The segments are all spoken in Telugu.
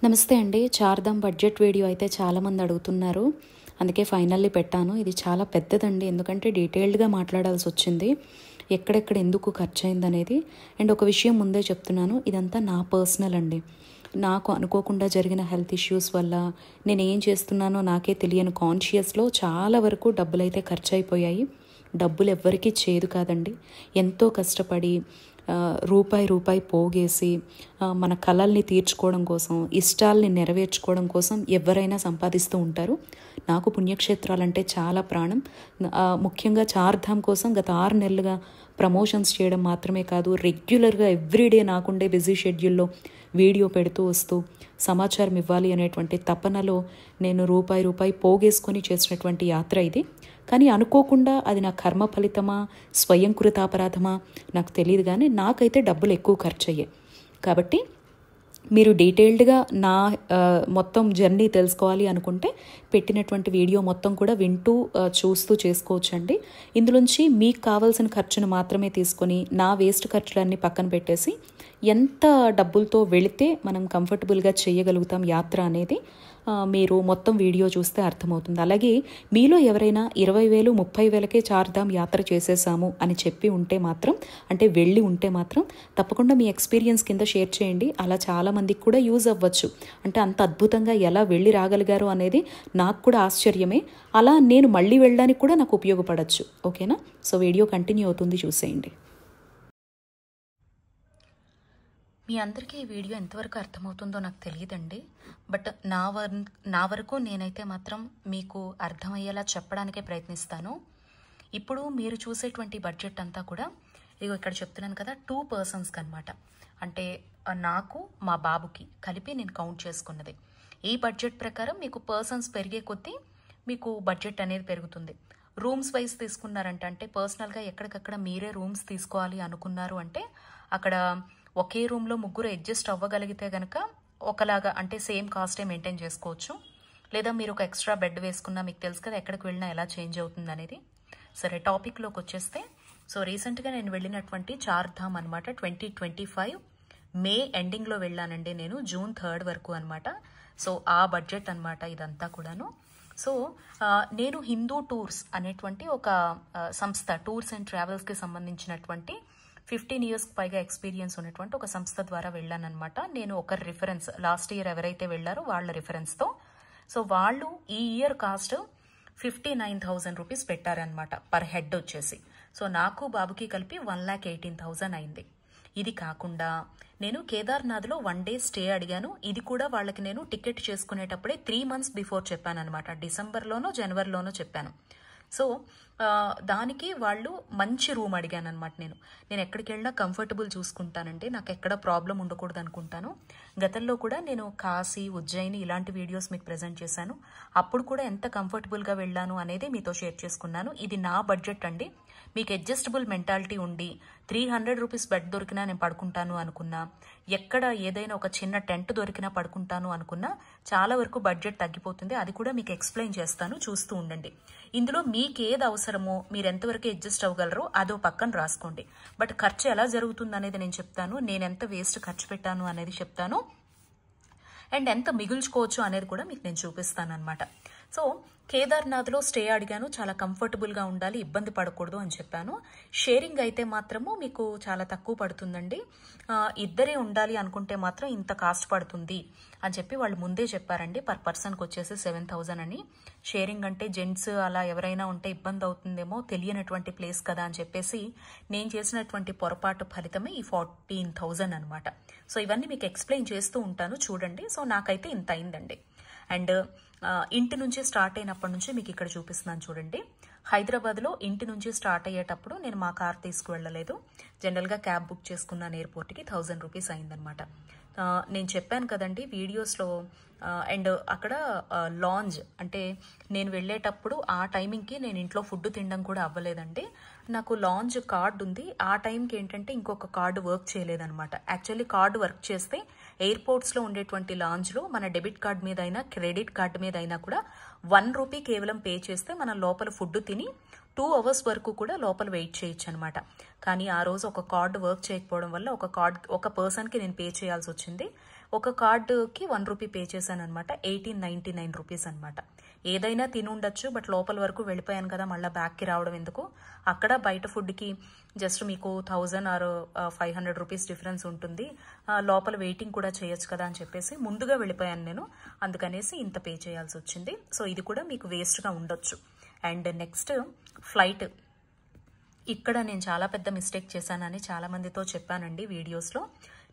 నమస్తే అండి. చార్ధామ్ బడ్జెట్ వీడియో అయితే చాలామంది అడుగుతున్నారు. అందుకే ఫైనల్లీ పెట్టాను. ఇది చాలా పెద్దదండి. ఎందుకంటే డీటెయిల్డ్గా మాట్లాడాల్సి వచ్చింది. ఎక్కడెక్కడ ఎందుకు ఖర్చు అయిందనేది. అండ్ ఒక విషయం ముందే చెప్తున్నాను, ఇదంతా నా పర్సనల్ అండి. నాకు అనుకోకుండా జరిగిన హెల్త్ ఇష్యూస్ వల్ల నేను ఏం చేస్తున్నానో నాకే తెలియని కాన్షియస్లో చాలా వరకు డబ్బులైతే ఖర్చు అయిపోయాయి. డబ్బులు ఎవ్వరికీ చేదు కాదండి. ఎంతో కష్టపడి రూపాయి పోగేసి మన కలల్ని తీర్చుకోవడం కోసం, ఇష్టాల్ని నెరవేర్చుకోవడం కోసం ఎవరైనా సంపాదిస్తూ ఉంటారు. నాకు పుణ్యక్షేత్రాలంటే చాలా ప్రాణం. ముఖ్యంగా చార్ధామ్ కోసం గత 6 నెలలుగా ప్రమోషన్స్ చేయడం మాత్రమే కాదు, రెగ్యులర్గా ఎవ్రీడే నాకుండే బిజీ షెడ్యూల్లో వీడియో పెడుతూ వస్తూ సమాచారం ఇవ్వాలి అనేటువంటి తపనలో నేను రూపాయి పోగేసుకొని చేసినటువంటి యాత్ర ఇది. కానీ అనుకోకుండా అది నా కర్మ ఫలితమా, స్వయంకృతాపరాధమా నాకు తెలియదు. కానీ నాకైతే డబ్బులు ఎక్కువ ఖర్చు అయ్యాయి. కాబట్టి మీరు డీటెయిల్డ్గా నా మొత్తం జర్నీ తెలుసుకోవాలి అనుకుంటే పెట్టినటువంటి వీడియో మొత్తం కూడా వింటూ చూస్తూ చేసుకోవచ్చండి. ఇందులోంచి మీకు కావాల్సిన ఖర్చును మాత్రమే తీసుకొని నా వేస్ట్ ఖర్చులన్నీ పక్కన పెట్టేసి ఎంత డబ్బులతో వెళితే మనం కంఫర్టబుల్గా చేయగలుగుతాం యాత్ర అనేది మీరు మొత్తం వీడియో చూస్తే అర్థమవుతుంది. అలాగే మీలో ఎవరైనా 20,000, 30,000కే చార్ధామ్ యాత్ర చేసేసాము అని చెప్పి ఉంటే మాత్రం, అంటే వెళ్ళి ఉంటే మాత్రం తప్పకుండా మీ ఎక్స్పీరియన్స్ కింద షేర్ చేయండి. అలా చాలామందికి కూడా యూజ్ అవ్వచ్చు. అంటే అంత అద్భుతంగా ఎలా వెళ్ళి రాగలిగారు అనేది నాకు కూడా ఆశ్చర్యమే. అలా నేను మళ్ళీ వెళ్ళడానికి కూడా నాకు ఉపయోగపడచ్చు. ఓకేనా? సో వీడియో కంటిన్యూ అవుతుంది, చూసేయండి. మీ అందరికీ ఈ వీడియో ఎంతవరకు అర్థమవుతుందో నాకు తెలియదండి. బట్ నా వరకు నేనైతే మాత్రం మీకు అర్థమయ్యేలా చెప్పడానికే ప్రయత్నిస్తాను. ఇప్పుడు మీరు చూసేటువంటి బడ్జెట్ అంతా కూడా ఇగో ఇక్కడ చెప్తున్నాను కదా, 2 పర్సన్స్కి అనమాట. అంటే నాకు మా బాబుకి కలిపి నేను కౌంట్ చేసుకున్నది. ఈ బడ్జెట్ ప్రకారం మీకు పర్సన్స్ పెరిగే కొద్దీ మీకు బడ్జెట్ అనేది పెరుగుతుంది. రూమ్స్ వైజ్ తీసుకున్నారంటే, అంటే పర్సనల్గా ఎక్కడికక్కడ మీరే రూమ్స్ తీసుకోవాలి అనుకున్నారు అంటే అక్కడ ఒకే రూమ్లో ముగ్గురు అడ్జస్ట్ అవ్వగలిగితే కనుక ఒకలాగా అంటే సేమ్ కాస్టే మెయింటైన్ చేసుకోవచ్చు. లేదా మీరు ఒక ఎక్స్ట్రా బెడ్ వేసుకున్నా మీకు తెలుసు కదా ఎక్కడికి వెళ్ళినా ఎలా చేంజ్ అవుతుంది అనేది. సరే, టాపిక్లోకి వచ్చేస్తే, సో రీసెంట్గా నేను వెళ్ళినటువంటి చార్ధామ్ అనమాట 2025 మే ఎండింగ్లో వెళ్ళానండి నేను, జూన్ 3 వరకు అనమాట. సో ఆ బడ్జెట్ అనమాట ఇదంతా కూడాను. సో నేను హిందూ టూర్స్ అనేటువంటి ఒక సంస్థ, టూర్స్ అండ్ ట్రావెల్స్కి సంబంధించినటువంటి 15 ఇయర్స్కి పైగా ఎక్స్పీరియన్స్ ఉన్నటువంటి ఒక సంస్థ ద్వారా వెళ్ళానమాట. నేను ఒకరి రిఫరెన్స్, లాస్ట్ ఇయర్ ఎవరైతే వెళ్ళారో వాళ్ళ రిఫరెన్స్తో. సో వాళ్ళు ఈ ఇయర్ కాస్ట్ 59,000 రూపీస్ పెట్టారనమాట పర్ హెడ్ వచ్చేసి. సో నాకు బాబుకి కలిపి 1,18,000 అయింది. ఇది కాకుండా నేను కేదార్నాథ్లో 1 డే స్టే అడిగాను. ఇది కూడా వాళ్ళకి నేను టికెట్ చేసుకునేటప్పుడే 3 మంత్స్ బిఫోర్ చెప్పాను అనమాట. డిసెంబర్లోనో జనవరిలోనో చెప్పాను. సో దానికి వాళ్ళు మంచి రూమ్ అడిగాను అనమాట. నేను ఎక్కడికి వెళ్ళినా కంఫర్టబుల్ చూసుకుంటానండి, నాకు ఎక్కడ ప్రాబ్లం ఉండకూడదు అనుకుంటాను. గతంలో కూడా నేను కాశీ, ఉజ్జయిని ఇలాంటి వీడియోస్ మీకు ప్రజెంట్ చేశాను. అప్పుడు కూడా ఎంత కంఫర్టబుల్గా వెళ్ళాను అనేది మీతో షేర్ చేసుకున్నాను. ఇది నా బడ్జెట్ అండి. మీకు అడ్జస్టబుల్ మెంటాలిటీ ఉండి 300 రూపీస్ బెడ్ దొరికినా నేను పడుకుంటాను అనుకున్నా, ఎక్కడ ఏదైనా ఒక చిన్న టెంట్ దొరికినా పడుకుంటాను అనుకున్నా చాలా వరకు బడ్జెట్ తగ్గిపోతుంది. అది కూడా మీకు ఎక్స్ప్లెయిన్ చేస్తాను, చూస్తూ ఉండండి. ఇందులో మీకు ఏది అవసరమో, మీరు ఎంతవరకు అడ్జస్ట్ అవ్వగలరో అదో పక్కన రాసుకోండి. బట్ ఖర్చు ఎలా జరుగుతుంది అనేది నేను చెప్తాను, నేను ఎంత వేస్ట్ ఖర్చు పెట్టాను అనేది చెప్తాను, అండ్ ఎంత మిగుల్చుకోవచ్చు అనేది కూడా మీకు నేను చూపిస్తాను అనమాట. సో కేదార్నాథ్లో స్టే అడిగాను, చాలా కంఫర్టబుల్గా ఉండాలి, ఇబ్బంది పడకూడదు అని చెప్పాను. షేరింగ్ అయితే మాత్రము మీకు చాలా తక్కువ పడుతుందండి. ఇద్దరే ఉండాలి అనుకుంటే మాత్రం ఇంత కాస్ట్ పడుతుంది అని చెప్పి వాళ్ళు ముందే చెప్పారండి. పర్ పర్సన్కి వచ్చేసి 7,000 అని. షేరింగ్ అంటే జెంట్స్ అలా ఎవరైనా ఉంటే ఇబ్బంది అవుతుందేమో, తెలియనటువంటి ప్లేస్ కదా అని చెప్పేసి నేను చేసినటువంటి పొరపాటు ఫలితమే ఈ 14,000 అనమాట. సో ఇవన్నీ మీకు ఎక్స్ప్లెయిన్ చేస్తూ ఉంటాను, చూడండి. సో నాకైతే ఇంత అయిందండి. అండ్ ఇంటి నుంచి స్టార్ట్ అయినప్పటి నుంచి మీకు ఇక్కడ చూపిస్తున్నాను చూడండి. హైదరాబాద్లో ఇంటి నుంచి స్టార్ట్ అయ్యేటప్పుడు నేను మా కార్ తీసుకువెళ్ళలేదు, జనరల్గా క్యాబ్ బుక్ చేసుకున్నాను ఎయిర్పోర్ట్కి. 1,000 రూపీస్ అయిందనమాట. నేను చెప్పాను కదండి వీడియోస్లో. అండ్ అక్కడ లాంజ్ అంటే నేను వెళ్ళేటప్పుడు ఆ టైమింగ్కి నేను ఇంట్లో ఫుడ్ తినడం కూడా అవ్వలేదండి. నాకు లాంజ్ కార్డ్ ఉంది, ఆ టైంకి ఏంటంటే ఇంకొక కార్డు వర్క్ చేయలేదనమాట. యాక్చువల్లీ కార్డు వర్క్ చేస్తే ఎయిర్పోర్ట్స్లో ఉండేటువంటి లాంజ్లో మన డెబిట్ కార్డ్ మీద అయినా క్రెడిట్ కార్డు మీద అయినా కూడా 1 రూపీ కేవలం పే చేస్తే మనం లోపల ఫుడ్ తిని 2 అవర్స్ వరకు కూడా లోపల వెయిట్ చేయొచ్చు అనమాట. కానీ ఆ రోజు ఒక కార్డు వర్క్ చేయకపోవడం వల్ల ఒక పర్సన్కి నేను పే చేయాల్సి వచ్చింది. ఒక కార్డుకి 1 రూపీ పే చేశాను అనమాట. 1899 రూపీస్ అనమాట. ఏదైనా తినుండొచ్చు, బట్ లోపల వరకు వెళ్ళిపోయాను కదా, మళ్ళీ బ్యాక్కి రావడం ఎందుకు. అక్కడ బయట ఫుడ్కి జస్ట్ మీకు 1000 ఆర్ 500 రూపీస్ డిఫరెన్స్ ఉంటుంది, లోపల వెయిటింగ్ కూడా చేయొచ్చు కదా అని చెప్పేసి ముందుగా వెళ్ళిపోయాను నేను. అందుకనేసి ఇంత పే చేయాల్సి వచ్చింది. సో ఇది కూడా మీకు వేస్ట్గా ఉండొచ్చు. And next flight. ఇక్కడ నేను చాలా పెద్ద మిస్టేక్ చేశానని చాలా మందితో చెప్పానండి వీడియోస్లో.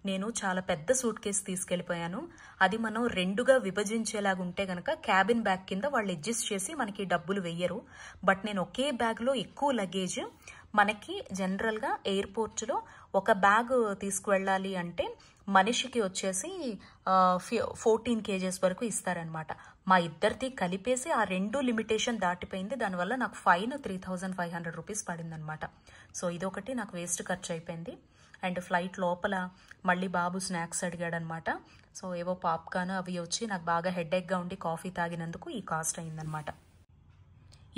నేను చాలా పెద్ద సూట్ కేసు తీసుకెళ్లిపోయాను. అది మనం రెండుగా విభజించేలాగా ఉంటే గనక క్యాబిన్ బ్యాగ్ కింద వాళ్ళు అడ్జస్ట్ చేసి మనకి డబ్బులు వెయ్యరు. బట్ నేను ఒకే బ్యాగ్లో ఎక్కువ లగేజ్, మనకి జనరల్గా ఎయిర్పోర్ట్లో ఒక బ్యాగ్ తీసుకువెళ్ళాలి అంటే మనిషికి వచ్చేసి 14 kgs వరకు ఇస్తారనమాట. మా ఇద్దరిది కలిపేసి ఆ 2 లిమిటేషన్ దాటిపోయింది. దానివల్ల నాకు ఫైన్ 3500 రూపీస్ పడిందనమాట. సో ఇదొకటి నాకు వేస్ట్ ఖర్చు అయిపోయింది. అండ్ ఫ్లైట్ లోపల మళ్ళీ బాబు స్నాక్స్ అడిగాడనమాట. సో ఏవో పాప్కార్న్ అవి వచ్చి నాకు బాగా హెడేక్గా ఉండి కాఫీ తాగినందుకు ఈ కాస్ట్ అయిందనమాట.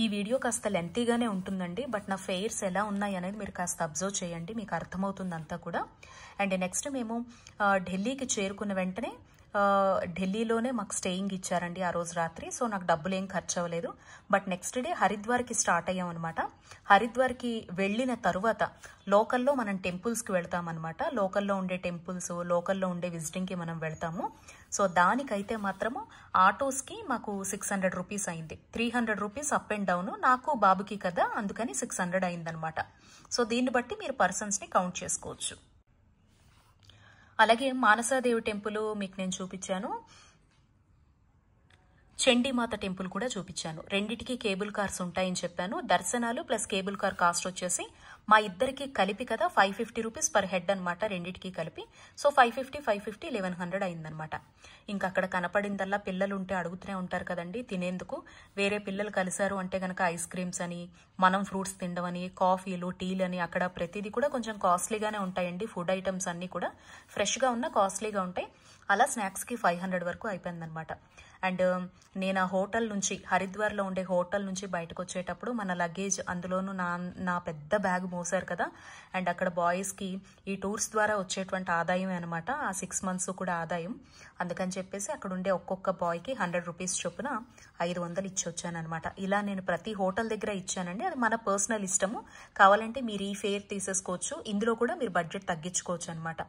ఈ వీడియో కాస్త లెంతీగానే ఉంటుందండి, బట్ నా ఫెయిర్స్ ఎలా ఉన్నాయి అనేది మీరు కాస్త అబ్జర్వ్ చేయండి, మీకు అర్థమవుతుంది అంతా కూడా. అండ్ నెక్స్ట్ మేము ఢిల్లీకి చేరుకున్న వెంటనే ఢిల్లీలోనే మాకు స్టేయింగ్ ఇచ్చారండి ఆ రోజు రాత్రి. సో నాకు డబ్బులు ఏం ఖర్చు అవ్వలేదు. బట్ నెక్స్ట్ డే హరిద్వార్కి స్టార్ట్ అయ్యాం అనమాట. హరిద్వార్కి వెళ్ళిన తరువాత లోకల్లో మనం టెంపుల్స్కి వెళ్తామన్నమాట. లోకల్లో ఉండే టెంపుల్స్, లోకల్లో ఉండే విజిటింగ్కి మనం వెళ్తాము. సో దానికైతే మాత్రము ఆటోస్కి మాకు 600 రూపీస్ అయింది. 300 రూపీస్ అప్ అండ్ డౌన్, నాకు బాబుకి కదా అందుకని 600 అయిందనమాట. సో దీన్ని బట్టి మీరు పర్సన్స్ని కౌంట్ చేసుకోవచ్చు. అలాగే మానసాదేవి టెంపుల్ మీకు నేను చూపించాను, చండీమాత టెంపుల్ కూడా చూపించాను. రెండిటికి కేబుల్ కార్స్ ఉంటాయని చెప్పాను. దర్శనాలు ప్లస్ కేబుల్ కార్ కాస్ట్ వచ్చేసి మా ఇద్దరికి కలిపి కదా 550 రూపీస్ పర్ హెడ్ అనమాట, రెండిటికి కలిపి. సో 550 1100 అయిందనమాట. ఇంకా అక్కడ కనపడిందల్లా పిల్లలు ఉంటే అడుగుతూనే ఉంటారు కదండి తినేందుకు. వేరే పిల్లలు కలిశారు అంటే కనుక ఐస్ క్రీమ్స్ అని, మనం ఫ్రూట్స్ తినడమని, కాఫీలు, టీలు అని, అక్కడ ప్రతిదీ కూడా కొంచెం కాస్ట్లీగానే ఉంటాయండి. ఫుడ్ ఐటమ్స్ అన్నీ కూడా ఫ్రెష్గా ఉన్న కాస్ట్లీగా ఉంటాయి. అలా స్నాక్స్కి 500 వరకు అయిపోయిందనమాట. అండ్ నేను ఆ హోటల్ నుంచి, హరిద్వార్లో ఉండే హోటల్ నుంచి బయటకు వచ్చేటప్పుడు మన లగేజ్, అందులోనూ నా పెద్ద బ్యాగ్ మోసారు కదా. అండ్ అక్కడ బాయ్స్కి ఈ టూర్స్ ద్వారా వచ్చేటువంటి ఆదాయం అనమాట, ఆ 6 months కూడా ఆదాయం. అందుకని చెప్పేసి అక్కడ ఉండే ఒక్కొక్క బాయ్కి 100 రూపీస్ చొప్పున 500 ఇచ్చి వచ్చానమాట. ఇలా నేను ప్రతి హోటల్ దగ్గర ఇచ్చానండి. అది మన పర్సనల్ ఇష్టము. కావాలంటే మీరు ఈ ఫేర్ తీసేసుకోవచ్చు, ఇందులో కూడా మీరు బడ్జెట్ తగ్గించుకోవచ్చు అనమాట.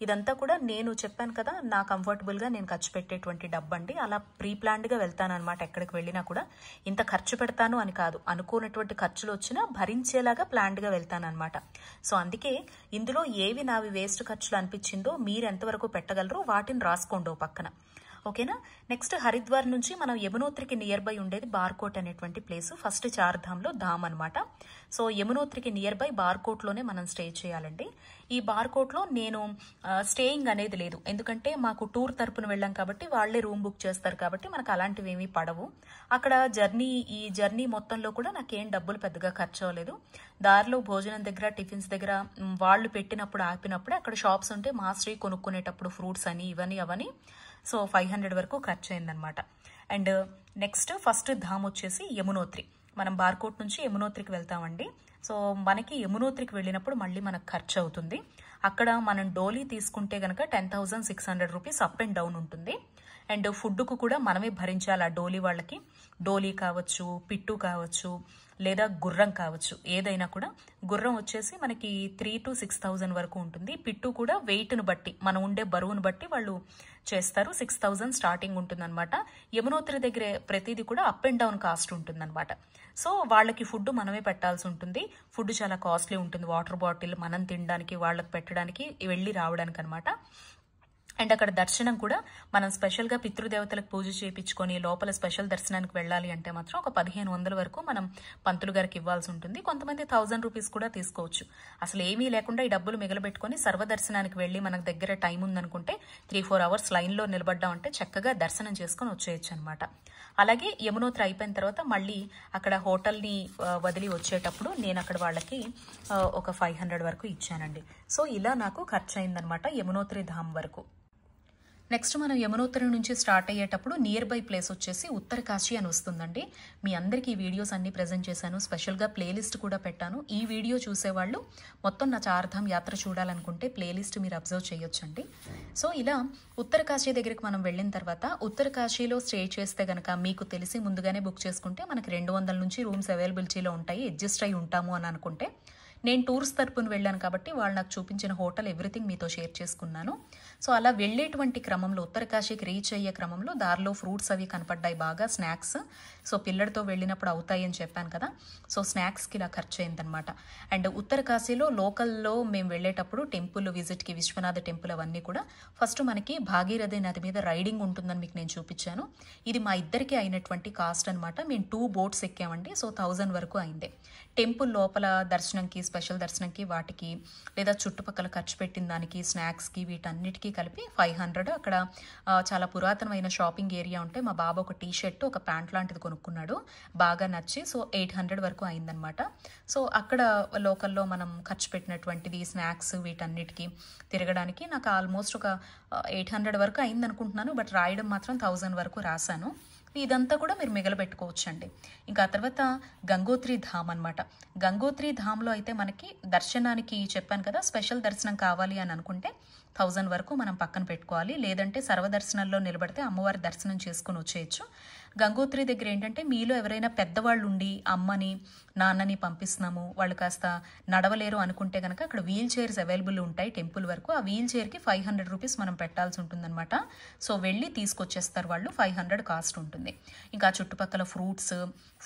ఇదంతా కూడా నేను చెప్పాను కదా, నా కంఫర్టబుల్గా నేను ఖర్చు పెట్టేటువంటి డబ్బు అండి. అలా ప్రీ ప్లాన్డ్గా వెళ్తాను అనమాట. ఎక్కడికి వెళ్ళినా కూడా ఇంత ఖర్చు పెడతాను అని కాదు, అనుకోనటువంటి ఖర్చులు వచ్చినా భరించేలాగా ప్లాన్డ్గా వెళ్తాను అనమాట. సో అందుకే ఇందులో ఏవి నావి వేస్ట్ ఖర్చులు అనిపించిందో మీరు ఎంతవరకు పెట్టగలరో వాటిని రాసుకోండి పక్కన, ఓకేనా. నెక్స్ట్ హరిద్వార్ నుంచి మనం యమునోత్రికి నియర్ బై ఉండేది బార్కోట్ అనేటువంటి ప్లేస్. ఫస్ట్ చార్ధామ్లో ధామ్ అనమాట. సో యమునోత్రికి నియర్ బై బార్కోట్లోనే మనం స్టే చేయాలండి. ఈ బార్కోట్లో నేను స్టేయింగ్ అనేది లేదు, ఎందుకంటే మాకు టూర్ తరపున వెళ్ళాం కాబట్టి వాళ్లే రూమ్ బుక్ చేస్తారు కాబట్టి మనకు అలాంటివి ఏమీ పడవు. అక్కడ ఈ జర్నీ మొత్తంలో కూడా నాకేం డబ్బులు పెద్దగా ఖర్చు అవ్వలేదు. దారిలో భోజనం దగ్గర, టిఫిన్స్ దగ్గర వాళ్ళు పెట్టినప్పుడు ఆపినప్పుడే అక్కడ షాప్స్ ఉంటే మాస్టరీ కొనుక్కునేటప్పుడు ఫ్రూట్స్ అని ఇవని అవని సో 500 వరకు ఖర్చు అయిందనమాట. అండ్ నెక్స్ట్ ఫస్ట్ ధామ్ వచ్చేసి యమునోత్రి. మనం బార్కోట్ నుంచి యమునోత్రికి వెళ్తామండి. సో మనకి యమునోత్రికి వెళ్ళినప్పుడు మళ్ళీ మనకు ఖర్చు అవుతుంది. అక్కడ మనం డోలీ తీసుకుంటే కనుక 10,600 రూపీస్ అప్ అండ్ డౌన్ ఉంటుంది. అండ్ ఫుడ్కు కూడా మనమే భరించాలి. ఆ డోలీ వాళ్ళకి డోలీ కావచ్చు, పిట్టు కావచ్చు, లేదా గుర్రం కావచ్చు, ఏదైనా కూడా. గుర్రం వచ్చేసి మనకి 3,000 to 6,000 వరకు ఉంటుంది. పిట్టు కూడా వెయిట్ను బట్టి, మనం ఉండే బరువును బట్టి వాళ్ళు చేస్తారు. 6,000 స్టార్టింగ్ ఉంటుంది అనమాట. యమునోత్రి దగ్గర ప్రతిదీ కూడా అప్ అండ్ డౌన్ కాస్ట్ ఉంటుంది అనమాట. సో వాళ్ళకి ఫుడ్ మనమే పెట్టాల్సి ఉంటుంది. ఫుడ్ చాలా కాస్ట్లీ ఉంటుంది. వాటర్ బాటిల్ మనం తినడానికి, వాళ్ళకి పెట్టడానికి, వెళ్ళి రావడానికి అనమాట. అండ్ అక్కడ దర్శనం కూడా మనం స్పెషల్గా పితృదేవతలకు పూజ చేయించుకొని లోపల స్పెషల్ దర్శనానికి వెళ్ళాలి అంటే మాత్రం ఒక 1,500 వరకు మనం పంతులు గారికి ఇవ్వాల్సి ఉంటుంది. కొంతమంది 1,000 రూపీస్ కూడా తీసుకోవచ్చు. అసలు ఏమీ లేకుండా ఈ డబ్బులు మిగలబెట్టుకొని సర్వదర్శనానికి వెళ్ళి మనకు దగ్గర టైం ఉందనుకుంటే 3-4 hours లైన్లో నిలబడ్డామంటే చక్కగా దర్శనం చేసుకొని వచ్చేయచ్చు అనమాట. అలాగే యమునోత్రి అయిపోయిన తర్వాత మళ్ళీ అక్కడ హోటల్ని వదిలి వచ్చేటప్పుడు నేను అక్కడ వాళ్ళకి ఒక 500 వరకు ఇచ్చానండి. సో ఇలా నాకు ఖర్చు అయిందనమాట యమునోత్రి ధామ్ వరకు. నెక్స్ట్ మనం యమునోత్తరి నుంచి స్టార్ట్ అయ్యేటప్పుడు నియర్ బై ప్లేస్ వచ్చేసి ఉత్తరకాశీ అని వస్తుందండి. మీ అందరికీ ఈ వీడియోస్ అన్ని ప్రజెంట్ చేశాను, స్పెషల్గా ప్లేలిస్ట్ కూడా పెట్టాను. ఈ వీడియో చూసేవాళ్ళు మొత్తం నా చార్ధామ్ యాత్ర చూడాలనుకుంటే ప్లేలిస్ట్ మీరు అబ్జర్వ్ చేయొచ్చండి. సో ఇలా ఉత్తరకాశీ దగ్గరికి మనం వెళ్ళిన తర్వాత ఉత్తరకాశీలో స్టే చేస్తే కనుక మీకు తెలిసి ముందుగానే బుక్ చేసుకుంటే మనకి 200 నుంచి రూమ్స్ అవైలబిలిటీలో ఉంటాయి. అడ్జస్ట్ అయి ఉంటాము అని అనుకుంటే నేను టూర్స్ తరపున వెళ్ళాను కాబట్టి వాళ్ళు నాకు చూపించిన హోటల్ ఎవ్రీథింగ్ మీతో షేర్ చేసుకున్నాను. సో అలా వెళ్ళేటువంటి క్రమంలో ఉత్తరకాశీకి రీచ్ అయ్యే క్రమంలో దారిలో ఫ్రూట్స్ అవి కనపడ్డాయి, బాగా స్నాక్స్. సో పిల్లడితో వెళ్ళినప్పుడు అవుతాయి అని చెప్పాను కదా, సో స్నాక్స్కి ఇలా ఖర్చు అయిందనమాట. అండ్ ఉత్తరకాశీలో లోకల్లో మేము వెళ్ళేటప్పుడు టెంపుల్ విజిట్కి విశ్వనాథ టెంపుల్ అవన్నీ కూడా ఫస్ట్ మనకి భాగీరథి నది మీద రైడింగ్ ఉంటుందని మీకు నేను చూపించాను. ఇది మా ఇద్దరికి అయినటువంటి కాస్ట్ అనమాట. మేము 2 బోట్స్ ఎక్కామండి. సో 1000 వరకు అయింది. టెంపుల్ లోపల దర్శనంకి, స్పెషల్ దర్శనంకి, వాటికి లేదా చుట్టుపక్కల ఖర్చు పెట్టిన దానికి, స్నాక్స్కి, వీటన్నిటికీ కలిపి 500. అక్కడ చాలా పురాతనమైన షాపింగ్ ఏరియా ఉంటే మా బాబు ఒక టీ షర్ట్ ఒక ప్యాంట్ లాంటిది కొనుక్కున్నాడు, బాగా నచ్చి. సో 800 వరకు అయిందనమాట. సో అక్కడ లోకల్లో మనం ఖర్చు పెట్టినటువంటిది స్నాక్స్ వీటన్నిటికీ తిరగడానికి నాకు ఆల్మోస్ట్ ఒక 800 వరకు అయింది అనుకుంటున్నాను. బట్ రాయడం మాత్రం 1000 వరకు రాశాను. ఇదంతా కూడా మీరు మిగలబెట్టుకోవచ్చు అండి. ఇంకా తర్వాత గంగోత్రి ధామ్ అనమాట. గంగోత్రి ధామ్లో అయితే మనకి దర్శనానికి చెప్పాను కదా, స్పెషల్ దర్శనం కావాలి అని అనుకుంటే 1000 వరకు మనం పక్కన పెట్టుకోవాలి. లేదంటే సర్వదర్శనంలో నిలబడితే అమ్మవారి దర్శనం చేసుకుని వచ్చేయచ్చు. గంగోత్రి దగ్గర ఏంటంటే మీలో ఎవరైనా పెద్దవాళ్ళు ఉండి అమ్మని నాన్నని పంపిస్తున్నాము, వాళ్ళు కాస్త నడవలేరు అనుకుంటే కనుక అక్కడ వీల్ చైర్స్ అవైలబుల్ ఉంటాయి టెంపుల్ వరకు. ఆ వీల్ చైర్కి 500 రూపీస్ మనం పెట్టాల్సి ఉంటుందన్నమాట. సో వెళ్ళి తీసుకొచ్చేస్తారు వాళ్ళు, 500 కాస్ట్ ఉంటుంది. ఇంకా చుట్టుపక్కల ఫ్రూట్స్,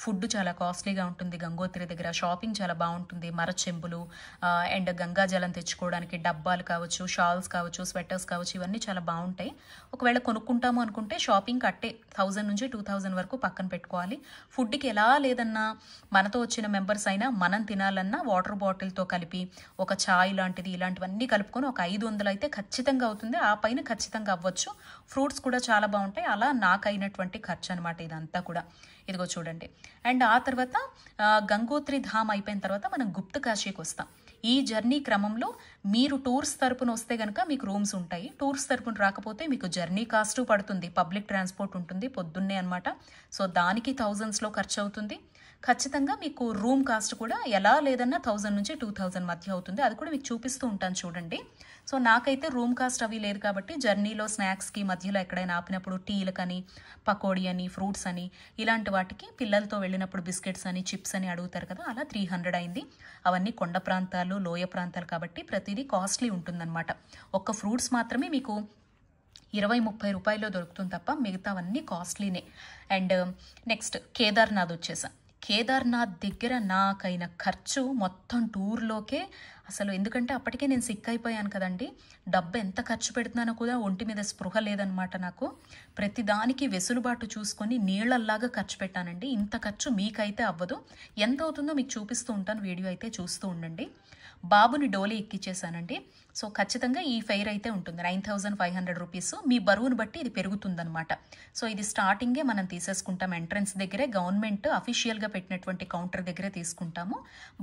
ఫుడ్ చాలా కాస్ట్లీగా ఉంటుంది గంగోత్రి దగ్గర. షాపింగ్ చాలా బాగుంటుంది. మరచెంబులు అండ్ గంగాజలం తెచ్చుకోవడానికి డబ్బాలు కావచ్చు, షాల్స్ కావచ్చు, స్వెటర్స్ కావచ్చు, ఇవన్నీ చాలా బాగుంటాయి. ఒకవేళ కొనుక్కుంటాము అనుకుంటే షాపింగ్ కట్టే 1000 నుంచి 2000 వరకు పక్కన పెట్టుకోవాలి. ఫుడ్కి ఎలా లేదన్నా మనతో వచ్చిన మెంబర్స్ అయినా మనం తినాలన్నా వాటర్ బాటిల్తో కలిపి ఒక ఛాయ్ లాంటిది ఇలాంటివన్నీ కలుపుకొని ఒక 500 అయితే ఖచ్చితంగా అవుతుంది. ఆ పైన ఖచ్చితంగా అవ్వచ్చు. ఫ్రూట్స్ కూడా చాలా బాగుంటాయి. అలా నాకైనటువంటి ఖర్చు అనమాట ఇదంతా కూడా. ఇదిగో చూడండి. అండ్ ఆ తర్వాత గంగోత్రి ధామ్ అయిపోయిన తర్వాత మనం గుప్త కాశీకి వస్తాం. ఈ జర్నీ క్రమంలో మీరు టూర్స్ తరపున వస్తే కనుక మీకు రూమ్స్ ఉంటాయి. టూర్స్ తరపున రాకపోతే మీకు జర్నీ కాస్ట్ పడుతుంది, పబ్లిక్ ట్రాన్స్పోర్ట్ ఉంటుంది పొద్దున్నే అనమాట. సో దానికి థౌజండ్స్లో ఖర్చు అవుతుంది. ఖచ్చితంగా మీకు రూమ్ కాస్ట్ కూడా ఎలా లేదన్నా 1000 నుంచి 2000 మధ్య అవుతుంది. అది కూడా మీకు చూపిస్తూ ఉంటాను చూడండి. సో నాకైతే రూమ్ కాస్ట్ అవి లేదు కాబట్టి జర్నీలో స్నాక్స్కి మధ్యలో ఎక్కడైనా ఆపినప్పుడు టీలకని, పకోడీ అని, ఫ్రూట్స్ అని ఇలాంటి వాటికి పిల్లలతో వెళ్ళినప్పుడు బిస్కెట్స్ అని, చిప్స్ అని అడుగుతారు కదా, అలా 300 అయింది. అవన్నీ కొండ ప్రాంతాలు, లోయ ప్రాంతాలు కాబట్టి ప్రతిదీ కాస్ట్లీ ఉంటుందన్నమాట. ఒక్క ఫ్రూట్స్ మాత్రమే మీకు 20-30 రూపాయల్లో దొరుకుతుంది తప్ప మిగతావన్నీ కాస్ట్లీనే. అండ్ నెక్స్ట్ కేదార్నాథ్ వచ్చేసా. కేదార్నాథ్ దగ్గర నాకైన ఖర్చు మొత్తం టూర్లోకే అసలు, ఎందుకంటే అప్పటికే నేను సిక్ అయిపోయాను కదండి. డబ్బు ఎంత ఖర్చు పెడుతున్నానో కూడా ఒంటి మీద స్పృహ లేదనమాట నాకు. ప్రతిదానికి వెసులుబాటు చూసుకొని నీళ్లల్లాగా ఖర్చు పెట్టానండి. ఇంత ఖర్చు మీకైతే అవ్వదు. ఎంత అవుతుందో మీకు చూపిస్తూ ఉంటాను, వీడియో అయితే చూస్తూ ఉండండి. బాబుని డోలీ ఎక్కిచ్చేసానండి. సో ఖచ్చితంగా ఈ ఫెయిర్ అయితే ఉంటుంది 9500 రూపీస్. మీ బరువును బట్టి ఇది పెరుగుతుందనమాట. సో ఇది స్టార్టింగే మనం తీసేసుకుంటాం. ఎంట్రన్స్ దగ్గరే గవర్నమెంట్ అఫీషియల్గా పెట్టినటువంటి కౌంటర్ దగ్గరే తీసుకుంటాము.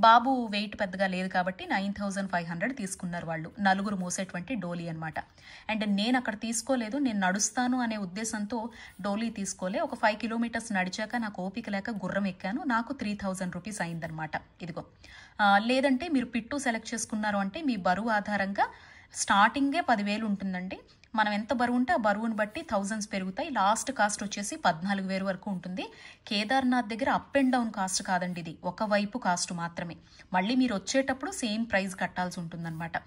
బాబు వెయిట్ పెద్దగా లేదు కాబట్టి 9500 తీసుకున్నారు వాళ్ళు. నలుగురు మోసేటువంటి డోలీ అనమాట. అండ్ నేను అక్కడ తీసుకోలేదు, నేను నడుస్తాను అనే ఉద్దేశంతో డోలీ తీసుకోలే. ఒక 5 కిలోమీటర్స్ నడిచాక నాకు ఓపిక లేక గుర్రం ఎక్కాను. నాకు 3000 రూపీస్ అయిందనమాట. ఇదిగో. లేదంటే మీరు పిట్టు సెలెక్ట్ చేసుకున్నారు అంటే మీ బరువు ఆధారంగా స్టార్టింగే 10,000 ఉంటుందండి. మనం ఎంత బరువు ఉంటే ఆ బరువును బట్టి థౌజండ్స్ పెరుగుతాయి. లాస్ట్ కాస్ట్ వచ్చేసి 14,000 వరకు ఉంటుంది. కేదార్నాథ్ దగ్గర అప్ అండ్ డౌన్ కాస్ట్ కాదండి, ఇది ఒకవైపు కాస్ట్ మాత్రమే. మళ్ళీ మీరు వచ్చేటప్పుడు సేమ్ ప్రైస్ కట్టాల్సి ఉంటుందన్నమాట.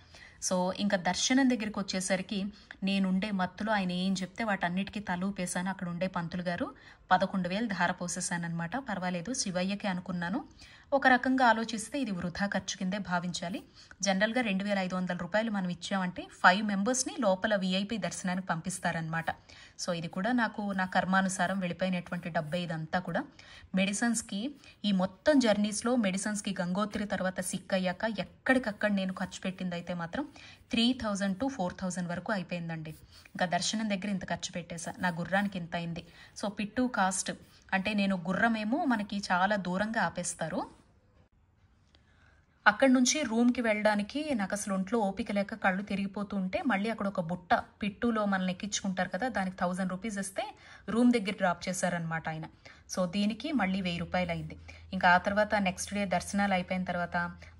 సో ఇంకా దర్శనం దగ్గరికి వచ్చేసరికి నేనుండే మత్తులో ఆయన ఏం చెప్తే వాటన్నిటికీ తలూపేశాను. అక్కడ ఉండే పంతులు గారు 11,000 ధార పోసేసానమాట. పర్వాలేదు, శివయ్యకే అనుకున్నాను. ఒక రకంగా ఆలోచిస్తే ఇది వృధా ఖర్చు కిందే భావించాలి. జనరల్గా 2500 రూపాయలు మనం ఇచ్చామంటే 5 మెంబర్స్ని లోపల విఐపి దర్శనానికి పంపిస్తారనమాట. సో ఇది కూడా నాకు నా కర్మానుసారం వెళ్ళిపోయినటువంటి డబ్బే ఇదంతా కూడా. మెడిసిన్స్కి ఈ మొత్తం జర్నీస్లో మెడిసిన్స్కి గంగోత్రి తర్వాత సిక్ అయ్యాక ఎక్కడికక్కడ నేను ఖర్చు పెట్టింది అయితే మాత్రం 3000 to 4000 వరకు అయిపోయిందండి. ఇంకా దర్శనం దగ్గర ఇంత ఖర్చు పెట్టేశా, నా గుర్రానికి ఇంత అయింది. సో పిట్టు కాస్ట్ అంటే నేను గుర్రమేమో మనకి చాలా దూరంగా ఆపేస్తారు. అక్కడి నుంచి రూమ్కి వెళ్ళడానికి నాకు అసలు ఒంట్లో ఓపిక లేక కళ్ళు తిరిగిపోతూ ఉంటే మళ్ళీ అక్కడ ఒక బుట్ట పిట్టులో మనల్ని ఎక్కించుకుంటారు కదా, దానికి 1000 రూపీస్ ఇస్తే రూమ్ దగ్గర డ్రాప్ చేశారనమాట ఆయన. సో దీనికి మళ్ళీ 1000 రూపాయలు అయింది. ఇంకా ఆ తర్వాత నెక్స్ట్ డే దర్శనాలు అయిపోయిన తర్వాత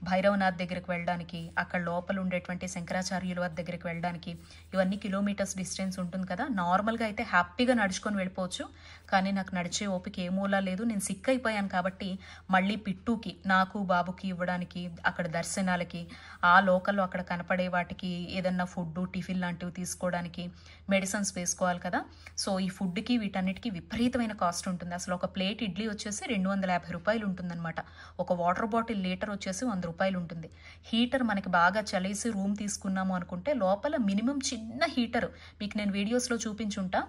భైరవనాథ్ దగ్గరికి వెళ్ళడానికి, అక్కడ లోపల ఉండేటువంటి శంకరాచార్యుల వారి దగ్గరికి వెళ్ళడానికి, ఇవన్నీ కిలోమీటర్స్ డిస్టెన్స్ ఉంటుంది కదా. నార్మల్గా అయితే హ్యాపీగా నడుచుకొని వెళ్ళిపోవచ్చు, కానీ నాకు నడిచే ఓపిక ఏమూలా లేదు. నేను సిక్ అయిపోయాను కాబట్టి మళ్ళీ పిట్టుకి నాకు బాబుకి ఇవ్వడానికి, అక్కడ దర్శనాలకి, ఆ లోకల్లో అక్కడ కనపడే వాటికి ఏదన్నా ఫుడ్ టిఫిన్ లాంటివి తీసుకోవడానికి, మెడిసిన్స్ వేసుకోవాలి కదా. సో ఈ ఫుడ్కి వీటన్నిటికీ విపరీతమైన కాస్ట్ ఉంటుంది. అసలు ఒక ప్లేట్ ఇడ్లీ వచ్చేసి 250 రూపాయలు ఉంటుందన్నమాట. ఒక వాటర్ బాటిల్ లీటర్ వచ్చేసి 100 రూపాయలు ఉంటుంది. హీటర్ మనకి బాగా చలేసి రూమ్ తీసుకున్నాము అనుకుంటే లోపల మినిమం చిన్న హీటర్ మీకు నేను వీడియోస్లో చూపించుంటా,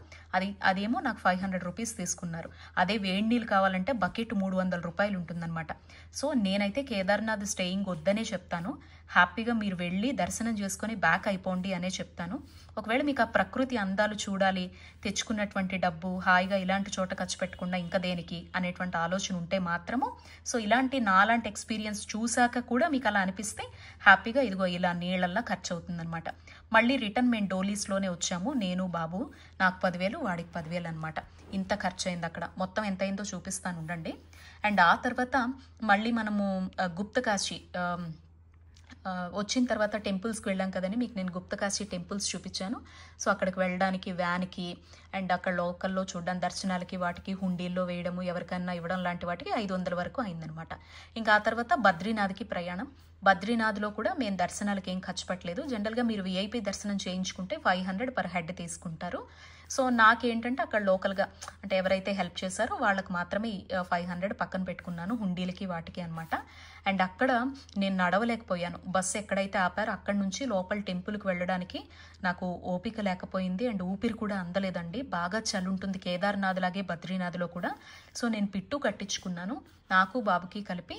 అదేమో నాకు 500 రూపీస్ తీసుకున్నారు. అదే వేడి నీళ్ళు కావాలంటే బకెట్ 300 రూపాయలు ఉంటుందన్నమాట. సో నేనైతే కేదార్నాథ్ స్టేయింగ్ వద్దనే చెప్తాను. హ్యాపీగా మీరు వెళ్ళి దర్శనం చేసుకొని బ్యాక్ అయిపోండి అనే చెప్తాను. ఒకవేళ మీకు ఆ ప్రకృతి అందాలు చూడాలి, తెచ్చుకున్నటువంటి డబ్బు హాయిగా ఇలాంటి చోట ఖర్చు పెట్టకుండా ఇంకా దేనికి అనేటువంటి ఆలోచన ఉంటే మాత్రము, సో ఇలాంటి నాలాంటి ఎక్స్పీరియన్స్ చూశాక కూడా మీకు అలా అనిపిస్తే హ్యాపీగా ఇదిగో ఇలా నీళ్ళల్లా ఖర్చు అవుతుందన్నమాట. మళ్ళీ రిటర్న్ మేము డోలీస్లోనే వచ్చాము, నేను బాబు. నాకు 10,000 వాడికి 10,000 అనమాట. ఇంత ఖర్చు అయింది అక్కడ. మొత్తం ఎంత అయిందో చూపిస్తాను ఉండండి. అండ్ ఆ తర్వాత మళ్ళీ మనము గుప్తకాశీ వచ్చిన తర్వాత టెంపుల్స్కి వెళ్ళాం కదండి, మీకు నేను గుప్తకాశీ టెంపుల్స్ చూపించాను. సో అక్కడికి వెళ్ళడానికి వ్యాన్కి అండ్ అక్కడ లోకల్లో చూడడానికి దర్శనాలకి వాటికి హుండీల్లో వేయడము, ఎవరికన్నా ఇవ్వడం లాంటి వాటికి 500 వరకు అయిందనమాట. ఇంకా ఆ తర్వాత బద్రీనాథ్కి ప్రయాణం. బద్రీనాథ్లో కూడా మేము దర్శనాలకి ఏం ఖర్చు పెట్టలేదు. జనరల్గా మీరు విఐపి దర్శనం చేయించుకుంటే 500 పర్ హెడ్ తీసుకుంటారు. సో నాకేంటంటే అక్కడ లోకల్గా అంటే ఎవరైతే హెల్ప్ చేశారో వాళ్ళకి మాత్రమే 500 పక్కన పెట్టుకున్నాను హుండీలకి వాటికి అనమాట. అండ్ అక్కడ నేను నడవలేకపోయాను. బస్సు ఎక్కడైతే ఆపారో అక్కడి నుంచి లోపల టెంపుల్కి వెళ్ళడానికి నాకు ఓపిక లేకపోయింది. అండ్ ఊపిరి కూడా అందలేదండి. బాగా చలి ఉంటుంది కేదార్నాథ్ లాగే బద్రీనాథ్లో కూడా. సో నేను పిట్టు కట్టించుకున్నాను. నాకు బాబుకి కలిపి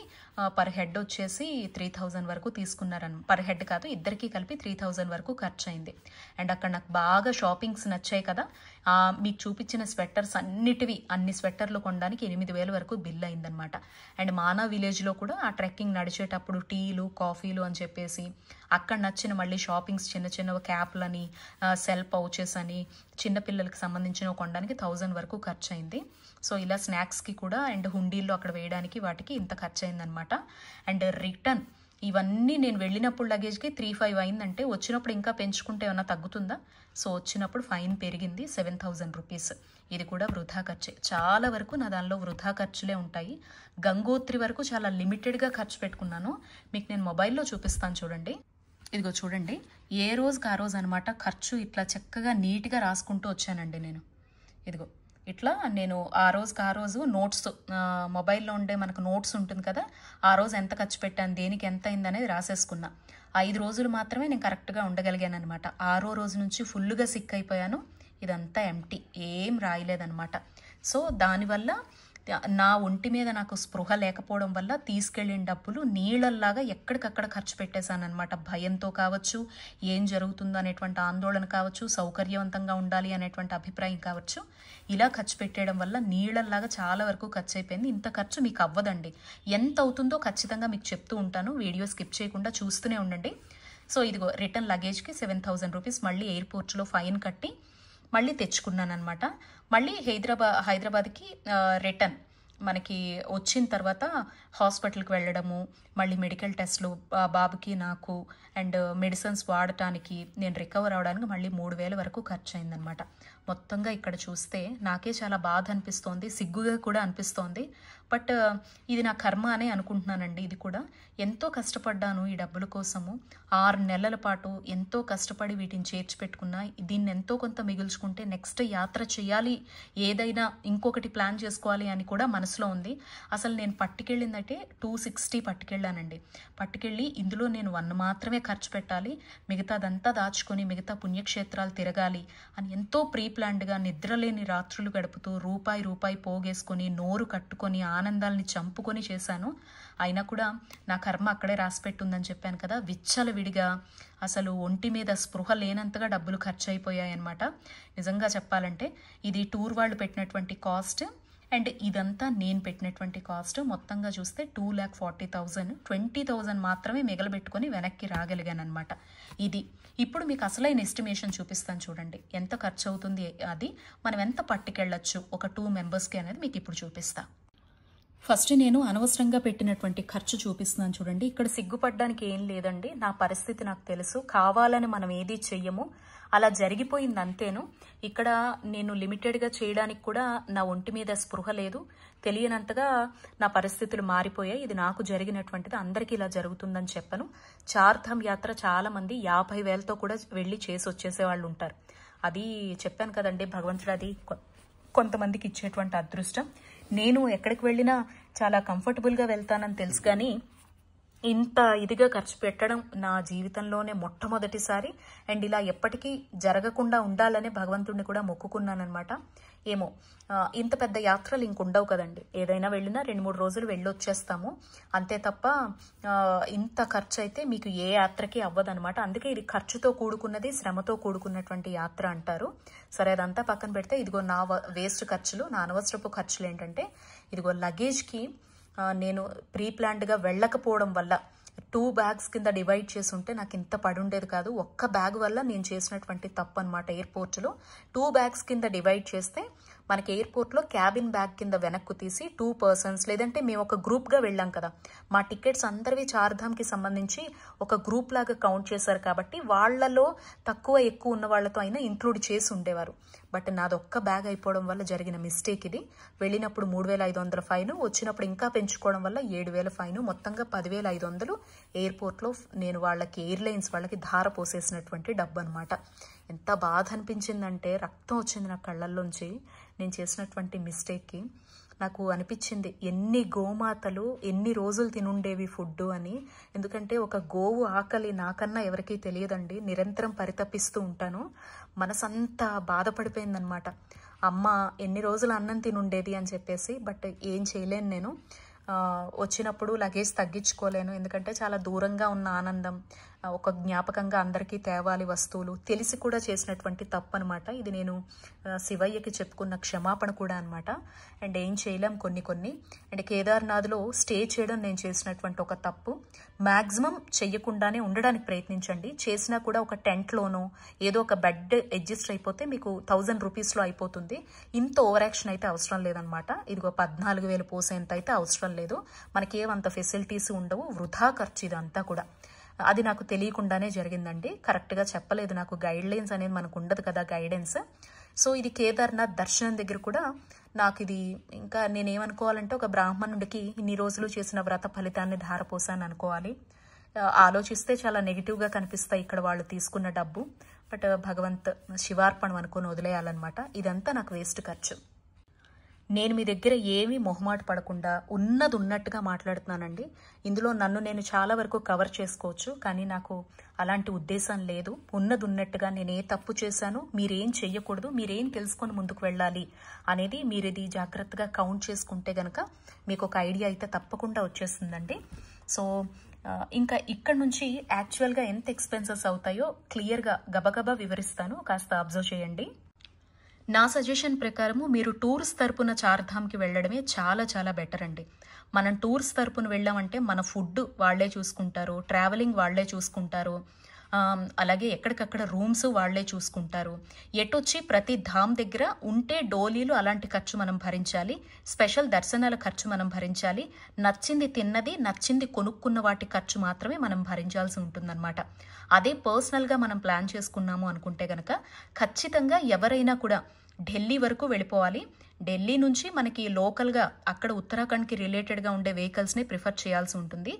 పర్ హెడ్ వచ్చేసి 3000 వరకు తీసుకున్నారని. పర్ హెడ్ కాదు, ఇద్దరికి కలిపి 3000 వరకు ఖర్చు అయింది. అండ్ అక్కడ నాకు బాగా షాపింగ్స్ నచ్చాయి కదా. మీకు చూపించిన స్వెట్టర్స్ అన్ని స్వెట్టర్లు కొనడానికి 8000 వరకు బిల్ అయిందనమాట. అండ్ మానా విలేజ్లో కూడా ఆ ట్రెక్కింగ్ నడిచేటప్పుడు టీలు కాఫీలు అని చెప్పేసి అక్కడ నచ్చిన మళ్ళీ షాపింగ్స్ చిన్న చిన్న క్యాప్లని, సెల్ పౌచెస్ అని చిన్నపిల్లలకి సంబంధించిన కొనడానికి 1000 వరకు ఖర్చు అయింది. సో ఇలా స్నాక్స్కి కూడా అండ్ హుండీల్లో అక్కడ వేయడానికి వాటికి ఇంత ఖర్చు అయిందనమాట. అండ్ రిటర్న్ ఇవన్నీ నేను వెళ్ళినప్పుడు లగేజ్కి 3500 అయిందంటే వచ్చినప్పుడు ఇంకా పెంచుకుంటే ఏమన్నా తగ్గుతుందా? సో వచ్చినప్పుడు ఫైన్ పెరిగింది 7000 రూపీస్. ఇది కూడా వృధా ఖర్చే. చాలా వరకు నా దానిలో వృధా ఖర్చులే ఉంటాయి. గంగోత్రి వరకు చాలా లిమిటెడ్గా ఖర్చు పెట్టుకున్నాను. మీకు నేను మొబైల్లో చూపిస్తాను చూడండి. ఇదిగో చూడండి, ఏ రోజుకి ఆ రోజు అనమాట ఖర్చు ఇట్లా చక్కగా నీట్గా రాసుకుంటూ వచ్చానండి నేను. ఇదిగో ఇట్లా నేను ఆ రోజు నోట్స్, మొబైల్లో ఉండే మనకు నోట్స్ ఉంటుంది కదా, ఆ రోజు ఎంత ఖర్చు పెట్టాను, దేనికి ఎంత అయింది అనేది రాసేసుకున్నా. 5 రోజులు మాత్రమే నేను కరెక్ట్గా ఉండగలిగాను అనమాట. 6వ రోజు నుంచి ఫుల్గా సిక్ అయిపోయాను. ఇదంతా ఎంటీ, ఏం రాయలేదనమాట. సో దానివల్ల నా ఒంటి మీద నాకు స్పృహ లేకపోవడం వల్ల తీసుకెళ్ళిన డబ్బులు నీళ్ళల్లాగా ఎక్కడికక్కడ ఖర్చు పెట్టేశానమాట. భయంతో కావచ్చు, ఏం జరుగుతుందో అనేటువంటి ఆందోళన కావచ్చు, సౌకర్యవంతంగా ఉండాలి అనేటువంటి అభిప్రాయం కావచ్చు, ఇలా ఖర్చు పెట్టేయడం వల్ల నీళ్ళల్లాగా చాలా వరకు ఖర్చు అయిపోయింది. ఇంత ఖర్చు మీకు అవ్వదండి. ఎంత అవుతుందో ఖచ్చితంగా మీకు చెప్తూ ఉంటాను. వీడియో స్కిప్ చేయకుండా చూస్తూనే ఉండండి. సో ఇదిగో రిటర్న్ లగేజ్కి 7000 రూపీస్ మళ్ళీ ఎయిర్పోర్ట్లో ఫైన్ కట్టి మళ్ళీ తెచ్చుకున్నాను అనమాట. మళ్ళీ హైదరాబాద్కి రిటర్న్ మనకి వచ్చిన తర్వాత హాస్పిటల్కి వెళ్ళడము, మళ్ళీ మెడికల్ టెస్ట్లు బాబుకి నాకు అండ్ మెడిసిన్స్ వాడటానికి నేను రికవర్ అవడానికి మళ్ళీ 3000 వరకు ఖర్చు అయిందనమాట. మొత్తంగా ఇక్కడ చూస్తే నాకే చాలా బాధ అనిపిస్తోంది, సిగ్గుగా కూడా అనిపిస్తోంది. బట్ ఇది నా కర్మ అనే అనుకుంటున్నానండి. ఇది కూడా ఎంతో కష్టపడ్డాను ఈ డబ్బుల కోసము. 6 నెలల పాటు ఎంతో కష్టపడి వీటిని చేర్చి పెట్టుకున్నా. దీన్ని ఎంతో కొంత మిగుల్చుకుంటే నెక్స్ట్ యాత్ర చేయాలి, ఏదైనా ఇంకొకటి ప్లాన్ చేసుకోవాలి అని కూడా మనసులో ఉంది. అసలు నేను పట్టుకెళ్ళిందంటే 260 పట్టుకెళ్ళానండి. పట్టుకెళ్ళి ఇందులో నేను 1 మాత్రమే ఖర్చు పెట్టాలి, మిగతాదంతా దాచుకొని మిగతా పుణ్యక్షేత్రాలు తిరగాలి అని ఎంతో ప్రీ ప్లాన్డ్గా నిద్రలేని రాత్రులు గడుపుతూ రూపాయి పోగేసుకొని నోరు కట్టుకొని ఆనందాల్ని చంపుకొని చేశాను. అయినా కూడా నా కర్మ అక్కడే రాసిపెట్టుందని చెప్పాను కదా. విచ్చలవిడిగా అసలు ఒంటి మీద స్పృహ లేనంతగా డబ్బులు ఖర్చు అయిపోయాయి అనమాట. నిజంగా చెప్పాలంటే ఇది టూర్ వాళ్ళు పెట్టినటువంటి కాస్ట్. అండ్ ఇదంతా నేను పెట్టినటువంటి కాస్ట్. మొత్తంగా చూస్తే 2,40,000, 20,000 మాత్రమే మిగలబెట్టుకొని వెనక్కి రాగలిగాను అనమాట. ఇది ఇప్పుడు మీకు అసలైన ఎస్టిమేషన్ చూపిస్తాను చూడండి, ఎంత ఖర్చు అవుతుంది, అది మనం ఎంత పట్టుకెళ్ళచ్చు ఒక 2 మెంబర్స్కి అనేది మీకు ఇప్పుడు చూపిస్తా. ఫస్ట్ నేను అనవసరంగా పెట్టినటువంటి ఖర్చు చూపిస్తున్నాను చూడండి. ఇక్కడ సిగ్గుపడడానికి ఏం లేదండి, నా పరిస్థితి నాకు తెలుసు. కావాలని మనం ఏది చెయ్యము, అలా జరిగిపోయింది అంతేను. ఇక్కడ నేను లిమిటెడ్గా చేయడానికి కూడా నా ఒంటి మీద స్పృహ లేదు, తెలియనంతగా నా పరిస్థితులు మారిపోయాయి. ఇది నాకు జరిగినటువంటిది, అందరికీ ఇలా జరుగుతుందని చెప్పను. చార్ధామ్ యాత్ర చాలా మంది 50,000తో కూడా వెళ్ళి చేసి వచ్చేసే వాళ్ళు ఉంటారు. అది చెప్పాను కదండి, భగవంతుడు అది కొంతమందికి ఇచ్చేటువంటి అదృష్టం. నేను ఎక్కడికి వెళ్ళినా చాలా కంఫర్టబుల్గా వెళ్తానని తెలుసు, కానీ ఇంత ఇదిగా ఖర్చు పెట్టడం నా జీవితంలోనే మొట్టమొదటిసారి. అండ్ ఇలా ఎప్పటికీ జరగకుండా ఉండాలని భగవంతుడిని కూడా మొక్కుకున్నానమాట. ఏమో ఇంత పెద్ద యాత్రలు ఇంకుండవు కదండి, ఏదైనా వెళ్ళినా 2-3 రోజులు వెళ్ళొచ్చేస్తాము అంతే తప్ప ఇంత ఖర్చు అయితే మీకు ఏ యాత్రకి అవ్వదనమాట. అందుకే ఇది ఖర్చుతో కూడుకున్నది, శ్రమతో కూడుకున్నటువంటి యాత్ర అంటారు. సరే, అదంతా పక్కన పెడితే ఇదిగో నా వేస్ట్ ఖర్చులు, నా అనవసరపు ఖర్చులు ఏంటంటే, ఇదిగో లగేజ్కి నేను ప్రీ ప్లాన్డ్గా వెళ్ళకపోవడం వల్ల 2 బ్యాగ్స్ కింద డివైడ్ చేసి ఉంటే నాకు ఇంత పడి ఉండేది కాదు. ఒక్క బ్యాగ్ వల్ల నేను చేసినటువంటి తప్పు అనమాట. ఎయిర్పోర్ట్లో 2 బ్యాగ్స్ కింద డివైడ్ చేస్తే మనకి ఎయిర్పోర్ట్లో క్యాబిన్ బ్యాగ్ కింద వెనక్కు తీసి 2 పర్సన్స్, లేదంటే మేము ఒక గ్రూప్గా వెళ్ళాం కదా, మా టికెట్స్ అందరివి చార్ధామ్కి సంబంధించి ఒక గ్రూప్ లాగా కౌంట్ చేశారు కాబట్టి వాళ్ళలో తక్కువ ఎక్కువ ఉన్న వాళ్ళతో అయినా ఇంక్లూడ్ చేసి ఉండేవారు. బట్ నాది ఒక్క బ్యాగ్ అయిపోవడం వల్ల జరిగిన మిస్టేక్ ఇది. వెళ్ళినప్పుడు 3,500 ఫైన్, వచ్చినప్పుడు ఇంకా పెంచుకోవడం వల్ల 7,000 ఫైన్, మొత్తంగా 10,500 ఎయిర్పోర్ట్లో నేను వాళ్ళకి, ఎయిర్లైన్స్ వాళ్ళకి ధార పోసేసినటువంటి డబ్బు అనమాట. ఎంత బాధ అనిపించిందంటే, రక్తం వచ్చింది నా కళ్ళల్లోంచి నేను చేసినటువంటి మిస్టేక్కి. నాకు అనిపించింది ఎన్ని గోమాతలు ఎన్ని రోజులు తినుండేవి ఫుడ్ అని. ఎందుకంటే ఒక గోవు ఆకలి నాకన్నా ఎవరికీ తెలియదండి, నిరంతరం పరితపిస్తూ ఉంటాను. మనసంతా బాధపడిపోయిందనమాట, అమ్మ ఎన్ని రోజులు అన్నం తినుండేది అని చెప్పేసి. బట్ ఏం చేయలేను నేను, వచ్చినప్పుడు లగేజ్ తగ్గించుకోలేను, ఎందుకంటే చాలా దూరంగా ఉన్న ఆనందం, ఒక జ్ఞాపకంగా అందరికీ తేవాలి వస్తువులు, తెలిసి కూడా చేసినటువంటి తప్పు అనమాట. ఇది నేను శివయ్యకి చెప్పుకున్న క్షమాపణ కూడా అనమాట. అండ్ ఏం చేయలేం కొన్ని. అండ్ కేదార్నాథ్లో స్టే చేయడం నేను చేసినటువంటి ఒక తప్పు. మ్యాక్సిమం చెయ్యకుండానే ఉండడానికి ప్రయత్నించండి. చేసినా కూడా ఒక టెంట్లోనో ఏదో ఒక బెడ్ అడ్జస్ట్ అయిపోతే మీకు 1,000 రూపీస్లో అయిపోతుంది. ఇంత ఓవర్ యాక్షన్ అయితే అవసరం లేదనమాట. ఇదిగో 14,000 పోసేంత అయితే అవసరం లేదు. మనకేమంత ఫెసిలిటీస్ ఉండవు, వృధా ఖర్చు ఇదంతా కూడా. అది నాకు తెలియకుండానే జరిగిందండి, కరెక్ట్గా చెప్పలేదు. నాకు గైడ్ లైన్స్ అనేది మనకు ఉండదు కదా, గైడెన్స్. సో ఇది కేదార్నాథ్ దర్శనం దగ్గర కూడా నాకు ఇది, ఇంకా నేనేమనుకోవాలంటే ఒక బ్రాహ్మణుడికి ఇన్ని రోజులు చేసిన వ్రత ఫలితాన్ని ధారపోసాను అనుకోవాలి. ఆలోచిస్తే చాలా నెగిటివ్గా కనిపిస్తాయి ఇక్కడ వాళ్ళు తీసుకున్న డబ్బు. బట్ భగవంత్ శివార్పణం అనుకుని వదిలేయాలన్నమాట. ఇదంతా నాకు వేస్ట్ ఖర్చు. నేను మీ దగ్గర ఏమీ మొహమాట పడకుండా ఉన్నది ఉన్నట్టుగా మాట్లాడుతున్నానండి. ఇందులో నన్ను నేను చాలా వరకు కవర్ చేసుకోవచ్చు, కానీ నాకు అలాంటి ఉద్దేశం లేదు. ఉన్నది ఉన్నట్టుగా నేను ఏ తప్పు చేశాను, మీరేం చెయ్యకూడదు, మీరేం తెలుసుకొని ముందుకు వెళ్ళాలి అనేది మీరు ఇది జాగ్రత్తగా కౌంట్ చేసుకుంటే గనక మీకు ఒక ఐడియా అయితే తప్పకుండా వచ్చేస్తుందండి. సో ఇంకా ఇక్కడ నుంచి యాక్చువల్గా ఎంత ఎక్స్పెన్సెస్ అవుతాయో క్లియర్గా గబగబా వివరిస్తాను, కాస్త అబ్జర్వ్ చేయండి. నా సజెషన్ ప్రకారము మీరు టూర్స్ తరపున చార్ధామ్కి వెళ్ళడమే చాలా చాలా బెటర్ అండి. మనం టూర్స్ తరపున వెళ్ళామంటే మన ఫుడ్ వాళ్లే చూసుకుంటారు, ట్రావెలింగ్ వాళ్లే చూసుకుంటారు, అలాగే ఎక్కడికక్కడ రూమ్స్ వాళ్లే చూసుకుంటారు. ఎటొచ్చి ప్రతి ధామ్ దగ్గర ఉంటే డోలీలు అలాంటి ఖర్చు మనం భరించాలి, స్పెషల్ దర్శనాల ఖర్చు మనం భరించాలి, నచ్చింది తిన్నది నచ్చింది కొనుక్కున్న వాటి ఖర్చు మాత్రమే మనం భరించాల్సి ఉంటుందన్నమాట. అదే పర్సనల్గా మనం ప్లాన్ చేసుకున్నాము అనుకుంటే గనక ఖచ్చితంగా ఎవరైనా కూడా ఢిల్లీ వరకు వెళ్ళిపోవాలి. ఢిల్లీ నుంచి మనకి లోకల్గా అక్కడ ఉత్తరాఖండ్కి రిలేటెడ్గా ఉండే వెహికల్స్ని ప్రిఫర్ చేయాల్సి ఉంటుంది.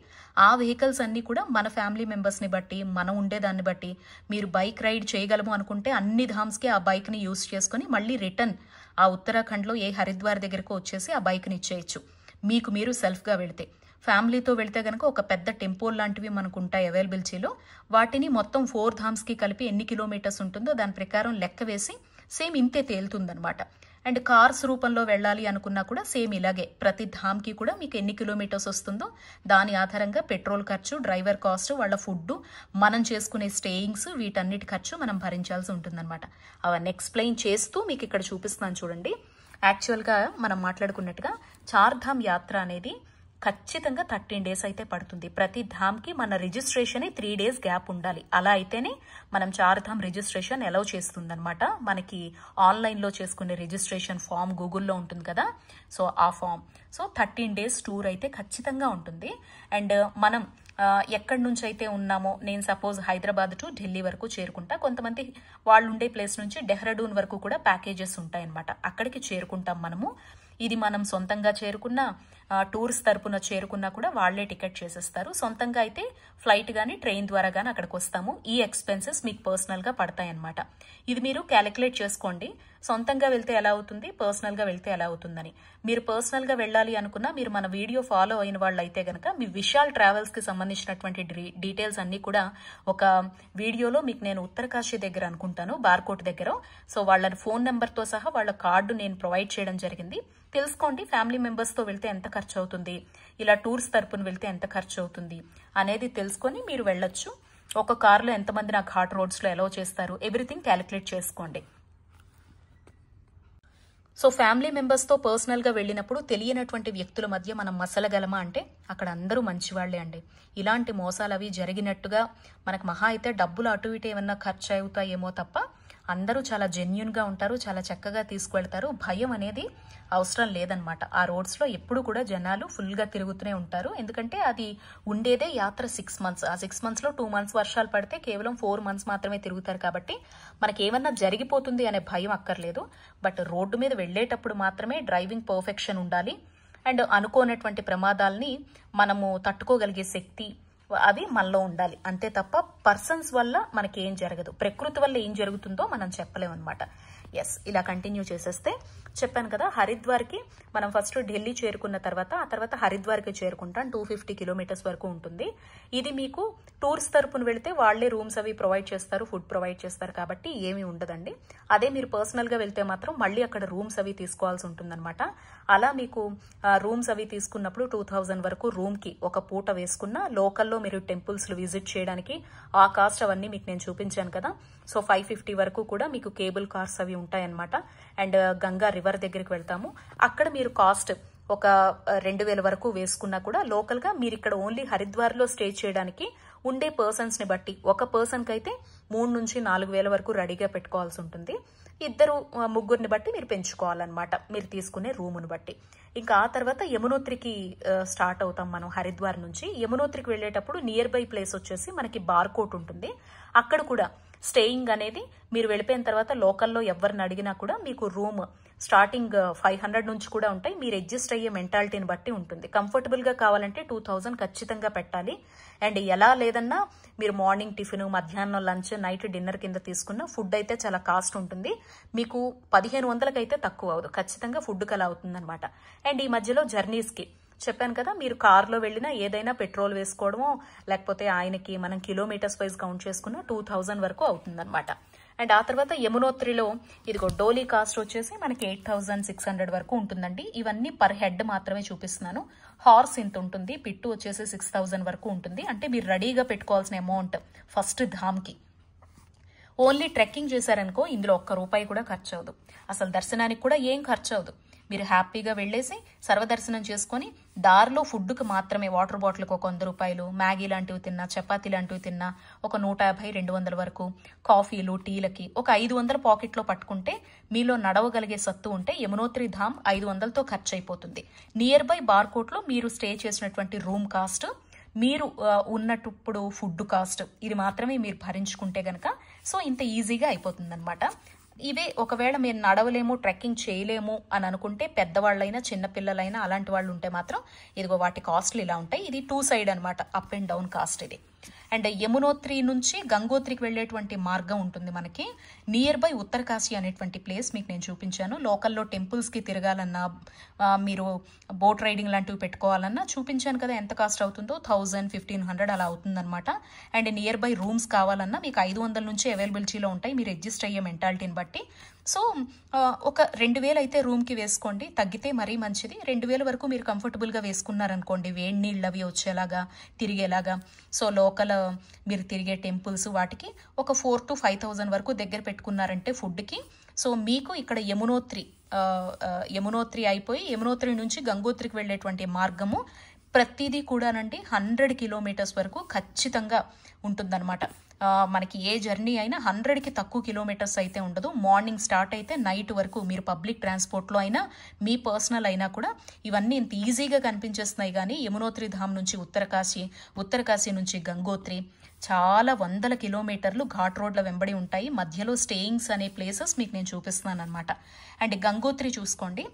ఆ వెహికల్స్ అన్నీ కూడా మన ఫ్యామిలీ మెంబర్స్ని బట్టి, మనం ఉండేదాన్ని బట్టి, మీరు బైక్ రైడ్ చేయగలము అనుకుంటే అన్ని ధామ్స్కి ఆ బైక్ని యూజ్ చేసుకొని మళ్ళీ రిటర్న్ ఆ ఉత్తరాఖండ్లో ఏ హరిద్వార్ దగ్గరకు వచ్చేసి ఆ బైక్ని ఇచ్చేయచ్చు. మీకు మీరు సెల్ఫ్గా వెళితే. ఫ్యామిలీతో వెళ్తే కనుక ఒక పెద్ద టెంపోల్ లాంటివి మనకు ఉంటాయి అవైలబిలిటీలో. వాటిని మొత్తం 4 ధామ్స్కి కలిపి ఎన్ని కిలోమీటర్స్ ఉంటుందో దాని ప్రకారం లెక్క వేసి సేమ్ ఇంతే తేలుతుందనమాట. అండ్ కార్స్ రూపంలో వెళ్ళాలి అనుకున్నా కూడా సేమ్ ఇలాగే ప్రతి ధామ్కి కూడా మీకు ఎన్ని కిలోమీటర్స్ వస్తుందో దాని ఆధారంగా పెట్రోల్ ఖర్చు, డ్రైవర్ కాస్ట్, వాళ్ళ ఫుడ్, మనం చేసుకునే స్టేయింగ్స్, వీటన్నిటి ఖర్చు మనం భరించాల్సి ఉంటుందన్నమాట. అవన్నీ ఎక్స్ప్లెయిన్ చేస్తూ మీకు ఇక్కడ చూపిస్తున్నాను చూడండి. యాక్చువల్గా మనం మాట్లాడుకున్నట్టుగా చార్ధామ్ యాత్ర అనేది ఖచ్చితంగా 13 days అయితే పడుతుంది. ప్రతి ధామ్కి మన రిజిస్ట్రేషన్ 3 days గ్యాప్ ఉండాలి. అలా అయితేనే మనం చార్ధామ్ రిజిస్ట్రేషన్ అలౌ చేస్తుందన్నమాట. మనకి ఆన్లైన్లో చేసుకునే రిజిస్ట్రేషన్ ఫామ్ గూగుల్లో ఉంటుంది కదా, సో ఆ ఫామ్. సో 13 days టూర్ అయితే ఖచ్చితంగా ఉంటుంది. అండ్ మనం ఎక్కడి నుంచి అయితే ఉన్నామో, నేను సపోజ్ హైదరాబాద్ టు ఢిల్లీ వరకు చేరుకుంటా, కొంతమంది వాళ్ళు ఉండే ప్లేస్ నుంచి డెహ్రాడూన్ వరకు కూడా ప్యాకేజెస్ ఉంటాయన్నమాట. అక్కడికి చేరుకుంటాం మనము. ఇది మనం సొంతంగా చేరుకున్నా, టూర్స్ తరపున చేరుకున్నా కూడా వాళ్లే టికెట్ చేసేస్తారు. సొంతంగా అయితే ఫ్లైట్ కానీ ట్రైన్ ద్వారా కానీ అక్కడికి వస్తాము. ఈ ఎక్స్పెన్సెస్ మీకు పర్సనల్గా పడతాయన్నమాట. ఇది మీరు క్యాలిక్యులేట్ చేసుకోండి. సొంతంగా వెళ్తే ఎలా అవుతుంది, పర్సనల్గా వెళ్తే ఎలా అవుతుందని. మీరు పర్సనల్గా వెళ్ళాలి అనుకున్నా, మీరు మన వీడియో ఫాలో అయిన వాళ్ళు అయితే కనుక మీ విశాల్ ట్రావెల్స్కి సంబంధించినటువంటి డీటెయిల్స్ అన్ని కూడా ఒక వీడియోలో మీకు నేను ఉత్తరకాశీ దగ్గర అనుకుంటాను, బార్కోట్ దగ్గర, సో వాళ్ళ ఫోన్ నెంబర్తో సహా వాళ్ళ కార్డు నేను ప్రొవైడ్ చేయడం జరిగింది. తెలుసుకోండి, ఫ్యామిలీ మెంబర్స్తో వెళ్తే ఎంత ఖర్చు అవుతుంది, ఇలా టూర్స్ తరపున వెళ్తే ఎంత ఖర్చు అవుతుంది అనేది తెలుసుకొని మీరు వెళ్ళొచ్చు. ఒక కార్లో ఎంతమంది నా ఘాట్ రోడ్స్లో అలౌ చేస్తారు, ఎవ్రీథింగ్ క్యాలిక్యులేట్ చేసుకోండి. సో ఫ్యామిలీ మెంబర్స్తో పర్సనల్గా వెళ్ళినప్పుడు తెలియనటువంటి వ్యక్తుల మధ్య మనం మసలగలమా అంటే అక్కడ అందరూ మంచివాళ్లే అండి. ఇలాంటి మోసాలు అవి జరిగినట్టుగా మనకు మహా అయితే డబ్బులు అటు ఇటు ఏమన్నా ఖర్చు అవుతాయేమో తప్ప అందరూ చాలా జెన్యున్గా ఉంటారు, చాలా చక్కగా తీసుకువెళ్తారు. భయం అనేది అవసరం లేదనమాట. ఆ రోడ్స్లో ఎప్పుడు కూడా జనాలు ఫుల్గా తిరుగుతూనే ఉంటారు. ఎందుకంటే అది ఉండేదే యాత్ర 6 months. ఆ 6 monthsలో 2 months వర్షాలు పడితే కేవలం 4 months మాత్రమే తిరుగుతారు. కాబట్టి మనకి ఏమన్నా జరిగిపోతుంది అనే భయం అక్కర్లేదు. బట్ రోడ్డు మీద వెళ్ళేటప్పుడు మాత్రమే డ్రైవింగ్ పర్ఫెక్షన్ ఉండాలి. అండ్ అనుకోనటువంటి ప్రమాదాలని మనము తట్టుకోగలిగే శక్తి అవి మనలో ఉండాలి. అంతే తప్ప పర్సన్స్ వల్ల మనకి ఏం జరగదు, ప్రకృతి వల్ల ఏం జరుగుతుందో మనం చెప్పలేమన్నమాట. ఎస్, ఇలా కంటిన్యూ చేసేస్తే చెప్పాను కదా, హరిద్వార్కి మనం ఫస్ట్ ఢిల్లీ చేరుకున్న తర్వాత ఆ తర్వాత హరిద్వార్కి చేరుకుంటాం. 250 kilometers వరకు ఉంటుంది. ఇది మీకు టూర్స్ తరపున వెళితే వాళ్లే రూమ్స్ అవి ప్రొవైడ్ చేస్తారు, ఫుడ్ ప్రొవైడ్ చేస్తారు, కాబట్టి ఏమీ ఉండదండి. అదే మీరు పర్సనల్గా వెళ్తే మాత్రం మళ్ళీ అక్కడ రూమ్స్ అవి తీసుకోవాల్సి ఉంటుందన్నమాట. అలా మీకు రూమ్స్ అవి తీసుకున్నప్పుడు 2000 వరకు రూమ్కి ఒక పూట వేసుకున్న, లోకల్లో మీరు టెంపుల్స్ విజిట్ చేయడానికి ఆ కాస్ట్ అవన్నీ మీకు నేను చూపించాను కదా. సో 550 వరకు కూడా మీకు కేబుల్ కార్స్ అవి ఉంటాయన్నమాట. అండ్ గంగా రివర్ దగ్గరికి వెళ్తాము. అక్కడ మీరు కాస్ట్ ఒక 2000 వరకు వేసుకున్నా కూడా లోకల్గా మీరు ఇక్కడ ఓన్లీ హరిద్వార్లో స్టే చేయడానికి ఉండే పర్సన్స్ ని బట్టి ఒక పర్సన్కి అయితే 3 నుంచి 4000 వరకు రెడీగా పెట్టుకోవాల్సి ఉంటుంది. ఇద్దరు ముగ్గురిని బట్టి మీరు పెంచుకోవాలన్నమాట, మీరు తీసుకునే రూమును బట్టి. ఇంకా ఆ తర్వాత యమునోత్రికి స్టార్ట్ అవుతాం మనం హరిద్వార్ నుంచి. యమునోత్రికి వెళ్ళేటప్పుడు నియర్ బై ప్లేస్ వచ్చేసి మనకి బార్కోట్ ఉంటుంది. అక్కడ కూడా స్టేయింగ్ అనేది మీరు వెళ్ళిపోయిన తర్వాత లోకల్లో ఎవరిని అడిగినా కూడా మీకు రూమ్ స్టార్టింగ్ 500 నుంచి కూడా ఉంటాయి. మీరు అడ్జస్ట్ అయ్యే మెంటాలిటీని బట్టి ఉంటుంది. కంఫర్టబుల్గా కావాలంటే 2000 ఖచ్చితంగా పెట్టాలి. అండ్ ఎలా లేదన్నా మీరు మార్నింగ్ టిఫిన్, మధ్యాహ్నం లంచ్, నైట్ డిన్నర్ కింద తీసుకున్న ఫుడ్ అయితే చాలా కాస్ట్ ఉంటుంది. మీకు 1500కి అయితే తక్కువ అవ్వదు, ఖచ్చితంగా ఫుడ్కి అలా అవుతుందన్నమాట. అండ్ ఈ మధ్యలో జర్నీస్కి చెప్పాను కదా, మీరు కార్లో వెళ్ళినా ఏదైనా పెట్రోల్ వేసుకోవడమో లేకపోతే ఆయనకి మనం కిలోమీటర్స్ వైజ్ కౌంట్ చేసుకున్న 2000 వరకు అవుతుందన్నమాట. అండ్ ఆ తర్వాత యమునోత్రిలో ఇదిగో డోలీ కాస్ట్ వచ్చేసి మనకి 8600 వరకు ఉంటుందండి. ఇవన్నీ పర్ హెడ్ మాత్రమే చూపిస్తున్నాను. హార్స్ ఇంత ఉంటుంది, పిట్టు వచ్చేసి 6000 వరకు ఉంటుంది. అంటే మీరు రెడీగా పెట్టుకోవాల్సిన అమౌంట్ ఫస్ట్ ధామ్కి. ఓన్లీ ట్రెక్కింగ్ చేశారనుకో ఇందులో ₹1 కూడా ఖర్చు అవ్వదు. అసలు దర్శనానికి కూడా ఏం ఖర్చు అవ్వదు. మీరు హ్యాపీగా వెళ్ళేసి సర్వదర్శనం చేసుకొని దారిలో ఫుడ్కి మాత్రమే వాటర్ బాటిల్కి ఒక ₹100, మ్యాగీ లాంటివి తిన్నా, చపాతీ లాంటివి తిన్నా ఒక 150-200 వరకు, కాఫీలు టీలకి ఒక 500 పాకెట్లో పట్టుకుంటే మీలో నడవగలిగే సత్తు ఉంటే యమునోత్రి ధామ్ 500తో ఖర్చు అయిపోతుంది. నియర్ బై బార్కోట్లో మీరు స్టే చేసినటువంటి రూమ్ కాస్ట్, మీరు ఉన్నప్పుడు ఫుడ్ కాస్ట్, ఇది మాత్రమే మీరు భరించుకుంటే గనక సో ఇంత ఈజీగా అయిపోతుంది అనమాట. ఇవే ఒకవేళ మీరు నడవలేము, ట్రెక్కింగ్ చేయలేము అని అనుకుంటే పెద్దవాళ్ళైనా చిన్నపిల్లలైనా అలాంటి వాళ్ళు ఉంటే మాత్రం ఇదిగో వాటి కాస్ట్లు ఇలా ఉంటాయి. ఇది 2 సైడ్ అనమాట, అప్ అండ్ డౌన్ కాస్ట్ ఇది. అండ్ యమునోత్రి నుంచి గంగోత్రికి వెళ్ళేటువంటి మార్గం ఉంటుంది మనకి. నియర్ బై ఉత్తరకాశీ అనేటువంటి ప్లేస్ మీకు నేను చూపించాను. లోకల్లో టెంపుల్స్కి తిరగాలన్నా, మీరు బోట్ రైడింగ్ లాంటివి పెట్టుకోవాలన్నా చూపించాను కదా ఎంత కాస్ట్ అవుతుందో. 1000-1500 అలా అవుతుందన్నమాట. అండ్ నియర్ బై రూమ్స్ కావాలన్నా మీకు 500 నుంచి అవైలబిలిటీలో ఉంటాయి, మీరు అడ్జస్ట్ అయ్యే మెంటాలిటీని బట్టి. సో ఒక 2000 అయితే రూమ్కి వేసుకోండి, తగ్గితే మరీ మంచిది. 2000 వరకు మీరు కంఫర్టబుల్గా వేసుకున్నారనుకోండి, వేడి నీళ్ళు అవి వచ్చేలాగా తిరిగేలాగా. సో లోకల్ మీరు తిరిగే టెంపుల్స్ వాటికి ఒక 4000 to 5000 వరకు దగ్గర పెట్టుకున్నారంటే ఫుడ్కి సో మీకు ఇక్కడ యమునోత్రి అయిపోయి యమునోత్రి నుంచి గంగోత్రికి వెళ్ళేటువంటి మార్గము ప్రతిదీ కూడానండి 100 కిలోమీటర్స్ వరకు ఖచ్చితంగా ఉంటుందన్నమాట. మనకి ఏ జర్నీ అయినా 100కి తక్కువ కిలోమీటర్స్ అయితే ఉండదు. మార్నింగ్ స్టార్ట్ అయితే నైట్ వరకు మీరు పబ్లిక్ ట్రాన్స్పోర్ట్లో అయినా మీ పర్సనల్ అయినా కూడా ఇవన్నీ ఇంత ఈజీగా కనిపించేస్తున్నాయి. కానీ యమునోత్రి ధామ్ నుంచి ఉత్తరకాశీ నుంచి గంగోత్రి చాలా వందల కిలోమీటర్లు ఘాట్ రోడ్ల వెంబడి ఉంటాయి. మధ్యలో స్టేయింగ్స్ అనే ప్లేసెస్ మీకు నేను చూపిస్తున్నాను అనమాట. అండ్ గంగోత్రి చూసుకోండి,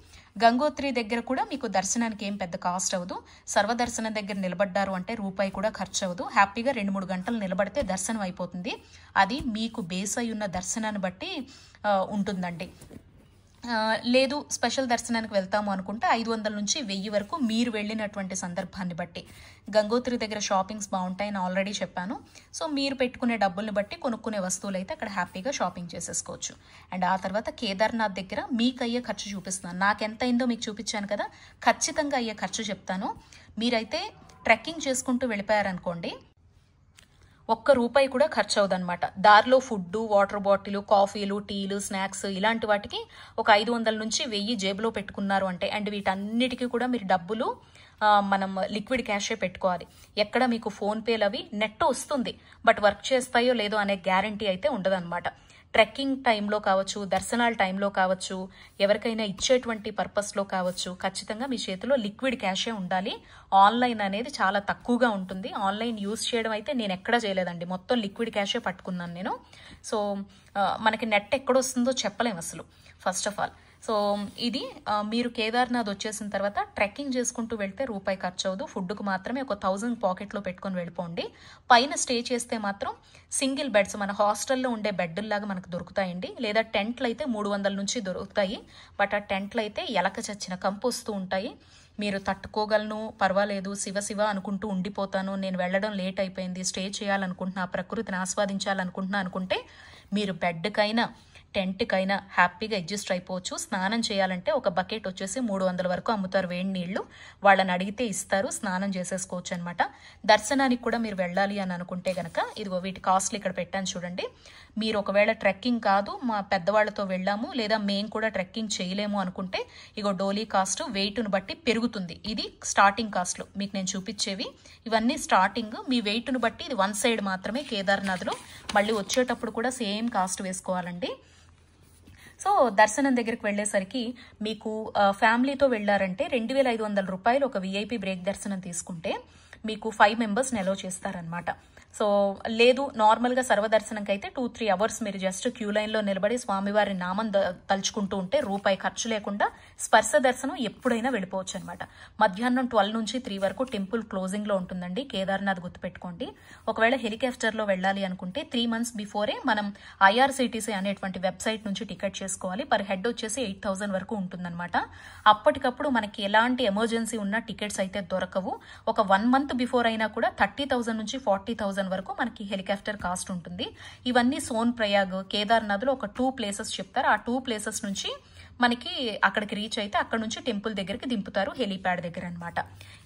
గంగోత్రి దగ్గర కూడా మీకు దర్శనానికి ఏం పెద్ద కాస్ట్ అవ్వదు. సర్వదర్శనం దగ్గర నిలబడ్డారు అంటే రూపాయి కూడా ఖర్చు అవ్వదు. హ్యాపీగా 2-3 గంటలు నిలబడితే దర్శనం అయిపోతుంది. అది మీకు బేస్ అయి ఉన్న దర్శనాన్ని బట్టి ఉంటుందండి. లేదు స్పెషల్ దర్శనానికి వెళ్తాము అనుకుంటే 500 నుంచి 1000 వరకు మీరు వెళ్ళినటువంటి సందర్భాన్ని బట్టి. గంగోత్రి దగ్గర షాపింగ్స్ బాగుంటాయని ఆల్రెడీ చెప్పాను. సో మీరు పెట్టుకునే డబ్బుల్ని బట్టి కొనుక్కునే వస్తువులు అయితే అక్కడ హ్యాపీగా షాపింగ్ చేసేసుకోవచ్చు. అండ్ ఆ తర్వాత కేదార్నాథ్ దగ్గర మీకు అయ్యే ఖర్చు చూపిస్తున్నాను. నాకెంత అయిందో మీకు చూపించాను కదా, ఖచ్చితంగా అయ్యే ఖర్చు చెప్తాను. మీరైతే ట్రెక్కింగ్ చేసుకుంటూ వెళ్ళిపోయారనుకోండి, ₹1 కూడా ఖర్చు అవుదనమాట. దారిలో ఫుడ్, వాటర్ బాటిల్, కాఫీలు, టీలు, స్నాక్స్ ఇలాంటి వాటికి ఒక 500 నుంచి 1000 జేబులో పెట్టుకున్నారు అంటే, అండ్ వీటన్నిటికీ కూడా మీరు డబ్బులు మనం లిక్విడ్ క్యాషే పెట్టుకోవాలి. ఎక్కడ మీకు ఫోన్పేలు అవి నెట్ వస్తుంది, బట్ వర్క్ చేస్తాయో లేదో అనే గ్యారంటీ అయితే ఉండదన్నమాట. ట్రెక్కింగ్ టైంలో కావచ్చు, దర్శనాల టైంలో కావచ్చు, ఎవరికైనా ఇచ్చేటువంటి పర్పస్లో కావచ్చు, ఖచ్చితంగా మీ చేతిలో లిక్విడ్ క్యాషే ఉండాలి. ఆన్లైన్ అనేది చాలా తక్కువగా ఉంటుంది. ఆన్లైన్ యూజ్ చేయడం అయితే నేను ఎక్కడా చేయలేదండి, మొత్తం లిక్విడ్ క్యాషే పట్టుకున్నాను నేను. సో మనకి నెట్ ఎక్కడొస్తుందో చెప్పలేము అసలు ఫస్ట్ ఆఫ్ ఆల్. సో ఇది మీరు కేదార్నాథ్ వచ్చేసిన తర్వాత ట్రెక్కింగ్ చేసుకుంటూ వెళ్తే ₹1 ఖర్చు అవ్వదు. ఫుడ్కు మాత్రమే ఒక 1000 పాకెట్లో పెట్టుకొని వెళ్ళిపోండి. పైన స్టే చేస్తే మాత్రం సింగిల్ బెడ్స్ మన హాస్టల్లో ఉండే బెడ్లాగా మనకు దొరుకుతాయండి. లేదా టెంట్లు అయితే 300 నుంచి దొరుకుతాయి. బట్ ఆ టెంట్లు అయితే ఎలక చచ్చిన కంపు వస్తూ ఉంటాయి. మీరు తట్టుకోగలను, పర్వాలేదు, శివ అనుకుంటూ ఉండిపోతాను, నేను వెళ్ళడం లేట్ అయిపోయింది, స్టే చేయాలనుకుంటున్నా, ప్రకృతిని ఆస్వాదించాలనుకుంటున్నా అనుకుంటే మీరు బెడ్కైనా టెంట్కైనా హ్యాపీగా అడ్జస్ట్ అయిపోవచ్చు. స్నానం చేయాలంటే ఒక బకెట్ వచ్చేసి 300 వరకు అమ్ముతారు వేడి నీళ్లు, వాళ్ళని అడిగితే ఇస్తారు, స్నానం చేసేసుకోవచ్చు అనమాట. దర్శనానికి కూడా మీరు వెళ్ళాలి అని అనుకుంటే గనక ఇదిగో వీటి కాస్ట్లు ఇక్కడ పెట్టాను చూడండి. మీరు ఒకవేళ ట్రెక్కింగ్ కాదు మా పెద్దవాళ్లతో వెళ్ళాము, లేదా మేము కూడా ట్రెక్కింగ్ చేయలేము అనుకుంటే ఇగో డోలీ కాస్ట్ వెయిట్ను బట్టి పెరుగుతుంది. ఇది స్టార్టింగ్ కాస్ట్లు మీకు నేను చూపించేవి, ఇవన్నీ స్టార్టింగ్. మీ వెయిట్ను బట్టి ఇది 1 సైడ్ మాత్రమే కేదార్నాథ్లో. మళ్ళీ వచ్చేటప్పుడు కూడా సేమ్ కాస్ట్ వేసుకోవాలండి. సో దర్శనం దగ్గరికి వెళ్ళేసరికి మీకు ఫ్యామిలీతో వెళ్ళారంటే ₹2500 ఒక VIP బ్రేక్ దర్శనం తీసుకుంటే మీకు 5 మెంబర్స్ని అలో చేస్తారనమాట. సో లేదు నార్మల్గా సర్వదర్శనంకి అయితే 2-3 అవర్స్ మీరు జస్ట్ క్యూ లైన్లో నిలబడి స్వామివారి నామం తలుచుకుంటూ ఉంటే ₹1 ఖర్చు లేకుండా స్పర్శ దర్శనం ఎప్పుడైనా వెళ్ళిపోవచ్చు అనమాట. మధ్యాహ్నం 12 నుంచి 3 వరకు టెంపుల్ క్లోజింగ్లో ఉంటుందండి. కేదార్నాథ్ గుర్తుపెట్టుకోండి. ఒకవేళ హెలికాప్టర్లో వెళ్ళాలి అనుకుంటే 3 months బిఫోరే మనం IRCTC అనేటువంటి వెబ్సైట్ నుంచి టికెట్ చేసుకోవాలి. పర్ హెడ్ వచ్చేసి 8000 వరకు ఉంటుందన్నమాట. అప్పటికప్పుడు మనకి ఎలాంటి ఎమర్జెన్సీ ఉన్న టికెట్స్ అయితే దొరకవు. ఒక 1 month బిఫోర్ అయినా కూడా 30,000 నుంచి 40,000 వరకు మనకి హెలికాప్టర్ కాస్ట్ ఉంటుంది. ఇవన్నీ సోన్ ప్రయాగ్, కేదార్నాథ్లో ఒక 2 ప్లేసెస్ చెప్తారు. ఆ 2 ప్లేసెస్ నుంచి మనకి అక్కడికి రీచ్ అయితే అక్కడ నుంచి టెంపుల్ దగ్గరికి దింపుతారు, హెలీప్యాడ్ దగ్గర అనమాట.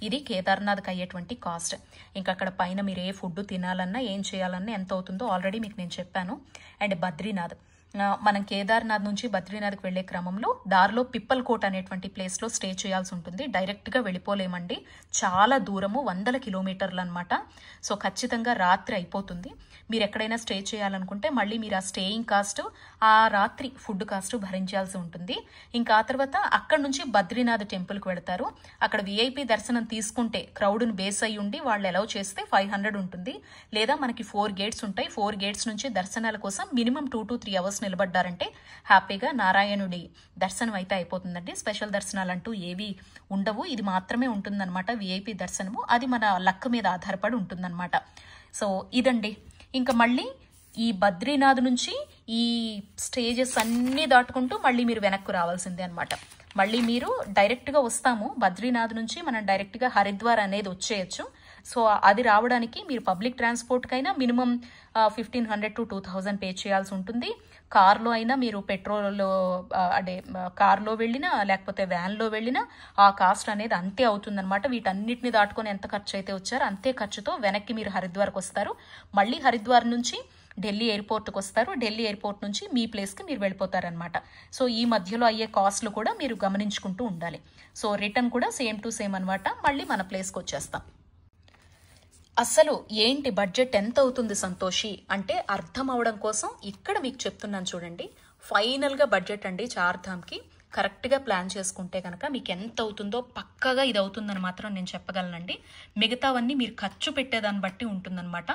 ఇది కేదార్నాథ్కి అయ్యేటువంటి కాస్ట్. ఇంకా అక్కడ పైన మీరు ఏ ఫుడ్ తినాలన్నా ఏం చేయాలన్నా ఎంత అవుతుందో ఆల్రెడీ మీకు నేను చెప్పాను. అండ్ బద్రీనాథ్, మనం కేదార్నాథ్ నుంచి బద్రీనాథ్కి వెళ్లే క్రమంలో దారిలో పిప్పల్ కోట్ అనేటువంటి ప్లేస్లో స్టే చేయాల్సి ఉంటుంది. డైరెక్ట్గా వెళ్ళిపోలేమండి, చాలా దూరము, 100 కిలోమీటర్లు అనమాట. సో ఖచ్చితంగా రాత్రి అయిపోతుంది. మీరు ఎక్కడైనా స్టే చేయాలనుకుంటే మళ్ళీ మీరు ఆ స్టేయింగ్ కాస్ట్, ఆ రాత్రి ఫుడ్ కాస్ట్ భరించాల్సి ఉంటుంది. ఇంకా ఆ తర్వాత అక్కడ నుంచి బద్రీనాథ్ టెంపుల్కి వెళతారు. అక్కడ VIP దర్శనం తీసుకుంటే క్రౌడ్ని బేస్ అయ్యి ఉండి వాళ్ళు అలౌ చేస్తే 500 ఉంటుంది. లేదా మనకి 4 గేట్స్ ఉంటాయి. 4 గేట్స్ నుంచి దర్శనాల కోసం మినిమం 2 to 3 అవర్స్ నిలబడ్డారంటే హ్యాపీగా నారాయణుడి దర్శనం అయితే అయిపోతుందండి. స్పెషల్ దర్శనాలు అంటూ ఏవి ఉండవు, ఇది మాత్రమే ఉంటుందన్నమాట VIP దర్శనము. అది మన లక్ మీద ఆధారపడి ఉంటుందన్నమాట. సో ఇదండి. ఇంకా మళ్ళీ ఈ బద్రీనాథ్ నుంచి ఈ స్టేజెస్ అన్నీ దాటుకుంటూ మళ్ళీ మీరు వెనక్కు రావాల్సిందే అనమాట. మళ్ళీ మీరు డైరెక్ట్గా వస్తాము బద్రీనాథ్ నుంచి, మనం డైరెక్ట్గా హరిద్వార్ అనేది వచ్చేయచ్చు. సో అది రావడానికి మీరు పబ్లిక్ ట్రాన్స్పోర్ట్కైనా మినిమం 1500 to 2000 పే చేయాల్సి ఉంటుంది. కార్లో అయినా మీరు పెట్రోల్ అంటే కార్లో వెళ్ళినా లేకపోతే వ్యాన్లో వెళ్ళినా ఆ కాస్ట్ అనేది అంతే అవుతుందన్నమాట. వీటన్నిటిని దాటుకొని ఎంత ఖర్చు అయితే వచ్చారో అంతే ఖర్చుతో వెనక్కి మీరు హరిద్వార్కి వస్తారు. మళ్ళీ హరిద్వార్ నుంచి ఢిల్లీ ఎయిర్పోర్ట్కి వస్తారు, ఢిల్లీ ఎయిర్పోర్ట్ నుంచి మీ ప్లేస్కి మీరు వెళ్ళిపోతారనమాట. సో ఈ మధ్యలో అయ్యే కాస్ట్లు కూడా మీరు గమనించుకుంటూ ఉండాలి. సో రిటర్న్ కూడా సేమ్ టు సేమ్ అనమాట, మళ్ళీ మన ప్లేస్కి వచ్చేస్తాం. అసలు ఏంటి బడ్జెట్ ఎంత అవుతుంది సంతోషి అంటే అర్థం అవడం కోసం ఇక్కడ మీకు చెప్తున్నాను చూడండి. ఫైనల్గా బడ్జెట్ అండి చార్ధామ్కి కరెక్ట్గా ప్లాన్ చేసుకుంటే కనుక మీకు ఎంత అవుతుందో పక్కాగా ఇది అవుతుందని మాత్రం నేను చెప్పగలనండి. మిగతావన్నీ మీరు ఖర్చు పెట్టేదాన్ని బట్టి ఉంటుందన్నమాట.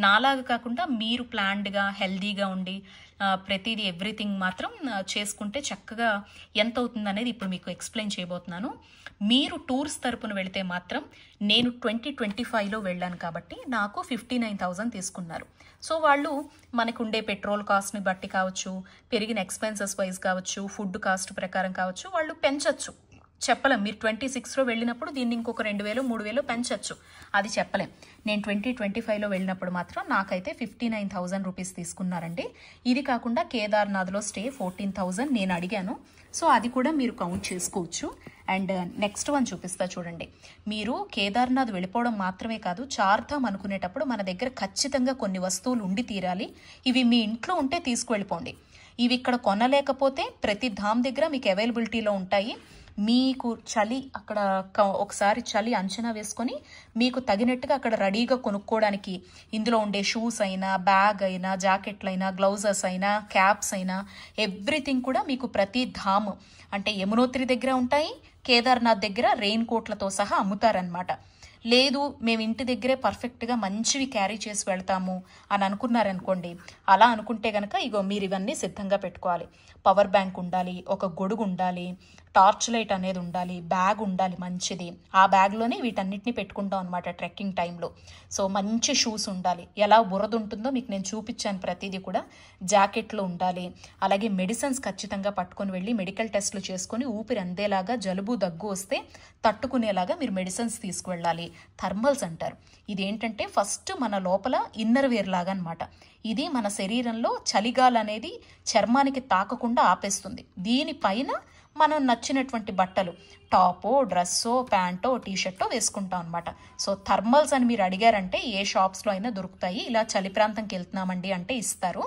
నాలాగా కాకుండా మీరు ప్లాన్డ్గా హెల్దీగా ఉండి ప్రతిదీ ఎవ్రీథింగ్ మాత్రం చేసుకుంటే చక్కగా ఎంత అవుతుంది అనేది ఇప్పుడు మీకు ఎక్స్ప్లెయిన్ చేయబోతున్నాను. మీరు టూర్స్ తరపున వెళితే మాత్రం నేను 2025లో వెళ్ళాను కాబట్టి నాకు 59,000 తీసుకున్నారు. సో వాళ్ళు మనకు ఉండే పెట్రోల్ కాస్ట్ని బట్టి కావచ్చు, పెరిగిన ఎక్స్పెన్సెస్ వైజ్ కావచ్చు, ఫుడ్ కాస్ట్ ప్రకారం కావచ్చు, వాళ్ళు పెంచొచ్చు. చెప్పలేం. మీరు 26లో వెళ్ళినప్పుడు దీన్ని ఇంకొక 2,000 3,000 పెంచొచ్చు, అది చెప్పలేం. నేను 2025లో వెళ్ళినప్పుడు మాత్రం నాకైతే 59,000 రూపీస్ తీసుకున్నారండి. ఇది కాకుండా కేదార్నాథ్లో స్టే 14,000 నేను అడిగాను. సో అది కూడా మీరు కౌంట్ చేసుకోవచ్చు. అండ్ నెక్స్ట్ వన్ చూపిస్తా చూడండి. మీరు కేదార్నాథ్ వెళ్ళిపోవడం మాత్రమే కాదు, చార్ధామ్ అనుకునేటప్పుడు మన దగ్గర ఖచ్చితంగా కొన్ని వస్తువులు ఉండి తీరాలి. ఇవి మీ ఇంట్లో ఉంటే తీసుకువెళ్ళిపోండి. ఇవి ఇక్కడ కొనలేకపోతే ప్రతి ధామ్ దగ్గర మీకు అవైలబిలిటీలో ఉంటాయి. మీకు చలి అక్కడ ఒకసారి చలి అంచనా వేసుకొని మీకు తగినట్టుగా అక్కడ రెడీగా కొనుక్కోవడానికి ఇందులో ఉండే షూస్ అయినా, బ్యాగ్ అయినా, జాకెట్లు అయినా, గ్లౌజెస్ అయినా, క్యాప్స్ అయినా ఎవ్రీథింగ్ కూడా మీకు ప్రతి ధామ్ అంటే యమునోత్రి దగ్గర ఉంటాయి, కేదార్నాథ్ దగ్గర రెయిన్ కోట్లతో సహా అమ్ముతారనమాట. లేదు మేము ఇంటి దగ్గరే పర్ఫెక్ట్గా మంచివి క్యారీ చేసి వెళ్తాము అని అనుకున్నారనుకోండి, అలా అనుకుంటే కనుక ఇగో మీరు ఇవన్నీ సిద్ధంగా పెట్టుకోవాలి. పవర్ బ్యాంక్ ఉండాలి, ఒక గొడుగు ఉండాలి, టార్చ్ లైట్ అనేది ఉండాలి, బ్యాగ్ ఉండాలి మంచిది. ఆ బ్యాగ్లోనే వీటన్నిటిని పెట్టుకుంటాం అనమాట ట్రెక్కింగ్ టైంలో. సో మంచి షూస్ ఉండాలి, ఎలా బురద ఉంటుందో మీకు నేను చూపించాను ప్రతిదీ కూడా. జాకెట్లు ఉండాలి, అలాగే మెడిసిన్స్ ఖచ్చితంగా పట్టుకొని వెళ్ళి మెడికల్ టెస్టులు చేసుకొని ఊపిరి అందేలాగా, జలుబు దగ్గు వస్తే తట్టుకునేలాగా మీరు మెడిసిన్స్ తీసుకువెళ్ళాలి. థర్మల్స్ అంటారు, ఇదేంటంటే ఫస్ట్ మన లోపల ఇన్నర్ వేర్ లాగా అనమాట. ఇది మన శరీరంలో చలిగాలు అనేది చర్మానికి తాకకుండా ఆపేస్తుంది. దీనిపైన మనం నచ్చినటువంటి బట్టలు, టాపో, డ్రెస్సో, ప్యాంటో, టీషర్టో వేసుకుంటాం అనమాట. సో థర్మల్స్ అని మీరు అడిగారంటే ఏ షాప్స్లో అయినా దొరుకుతాయి. ఇలా చలి ప్రాంతంకి వెళ్తున్నామండి అంటే ఇస్తారు.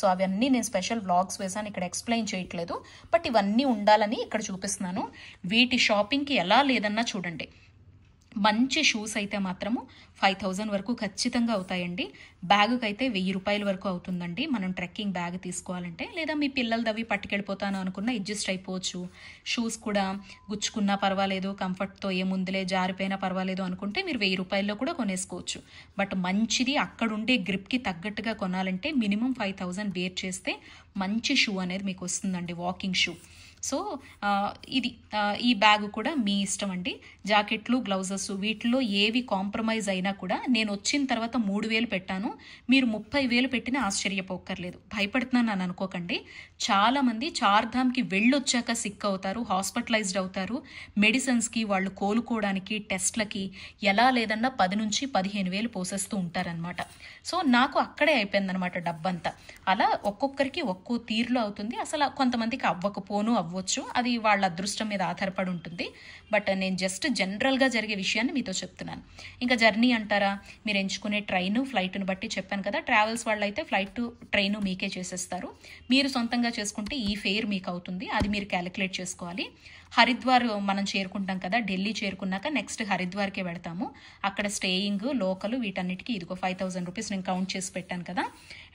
సో అవన్నీ నేను స్పెషల్ వ్లాగ్స్ వేసాను, ఇక్కడ ఎక్స్ప్లెయిన్ చేయట్లేదు. బట్ ఇవన్నీ ఉండాలని ఇక్కడ చూపిస్తున్నాను. వీటి షాపింగ్కి ఎలా లేదన్నా చూడండి. మంచి షూస్ అయితే మాత్రము 5,000 వరకు ఖచ్చితంగా అవుతాయండి. బ్యాగుకి అయితే 1,000 రూపాయల వరకు అవుతుందండి మనం ట్రెక్కింగ్ బ్యాగ్ తీసుకోవాలంటే. లేదా మీ పిల్లలదవి పట్టుకెళ్ళిపోతాను అనుకున్నా అడ్జస్ట్ అయిపోవచ్చు. షూస్ కూడా గుచ్చుకున్నా పర్వాలేదు, కంఫర్ట్తో ఏముందిలే, జారిపోయినా పర్వాలేదు అనుకుంటే మీరు 1,000 రూపాయల్లో కూడా కొనేసుకోవచ్చు. బట్ మంచిది అక్కడుండే గ్రిప్కి తగ్గట్టుగా కొనాలంటే మినిమం 5,000 బేర్ చేస్తే మంచి షూ అనేది మీకు వస్తుందండి, వాకింగ్ షూ. సో ఇది ఈ బ్యాగ్ కూడా మీ ఇష్టం అండి. జాకెట్లు, గ్లౌజెస్ వీటిలో ఏవి కాంప్రమైజ్ అయినా కూడా నేను వచ్చిన తర్వాత 3,000 పెట్టాను, మీరు 30,000 పెట్టినా ఆశ్చర్యపోక్కర్లేదు. భయపడుతున్నాను అని అనుకోకండి. చాలామంది చార్ధామ్కి వెళ్ళొచ్చాక సిక్ అవుతారు, హాస్పిటలైజ్డ్ అవుతారు. మెడిసిన్స్కి, వాళ్ళు కోలుకోవడానికి, టెస్ట్లకి ఎలా లేదన్నా 10,000 నుంచి 15,000 పోసేస్తూ ఉంటారనమాట. సో నాకు అక్కడే అయిపోయిందనమాట డబ్బంతా. అలా ఒక్కొక్కరికి ఒక్కో తీరులో అవుతుంది. అసలు కొంతమందికి అవ్వకపోను అవ్వచ్చు, అది వాళ్ళ అదృష్టం మీద ఆధారపడి ఉంటుంది. బట్ నేను జస్ట్ జనరల్గా జరిగే విషయాన్ని మీతో చెప్తున్నాను. ఇంకా జర్నీ అంటారా, మీరు ఎంచుకునే ట్రైను, ఫ్లైట్ను బట్టి చెప్పాను కదా. ట్రావెల్స్ వాళ్ళు అయితే ఫ్లైట్, ట్రైను మీకే చేసేస్తారు. మీరు సొంతంగా చేసుకుంటే ఈ ఫేర్ మీకు అవుతుంది, అది మీరు క్యాలిక్యులేట్ చేసుకోవాలి. హరిద్వార్ మనం చేరుకుంటాం కదా, ఢిల్లీ చేరుకున్నాక నెక్స్ట్ హరిద్వార్కే వెళ్తాము. అక్కడ స్టేయింగ్, లోకల్ వీటన్నిటికీ ఇదిగో 5,000 రూపీస్ నేను కౌంట్ చేసి పెట్టాను కదా.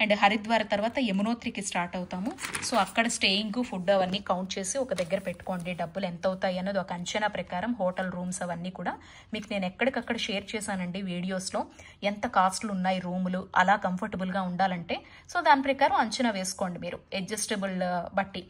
అండ్ హరిద్వార్ తర్వాత యమునోత్రికి స్టార్ట్ అవుతాము. సో అక్కడ స్టేయింగ్, ఫుడ్ అవన్నీ కౌంట్ చేసి ఒక దగ్గర పెట్టుకోండి. డబ్బులు ఎంత అవుతాయి అన్నది ఒక అంచనా ప్రకారం, హోటల్ రూమ్స్ అవన్నీ కూడా మీకు నేను ఎక్కడికక్కడ షేర్ చేశానండి వీడియోస్లో. ఎంత కాస్ట్లు ఉన్నాయి రూములు, అలా కంఫర్టబుల్గా ఉండాలంటే. సో దాని ప్రకారం అంచనా వేసుకోండి మీరు, అడ్జస్టబుల్ బట్టి.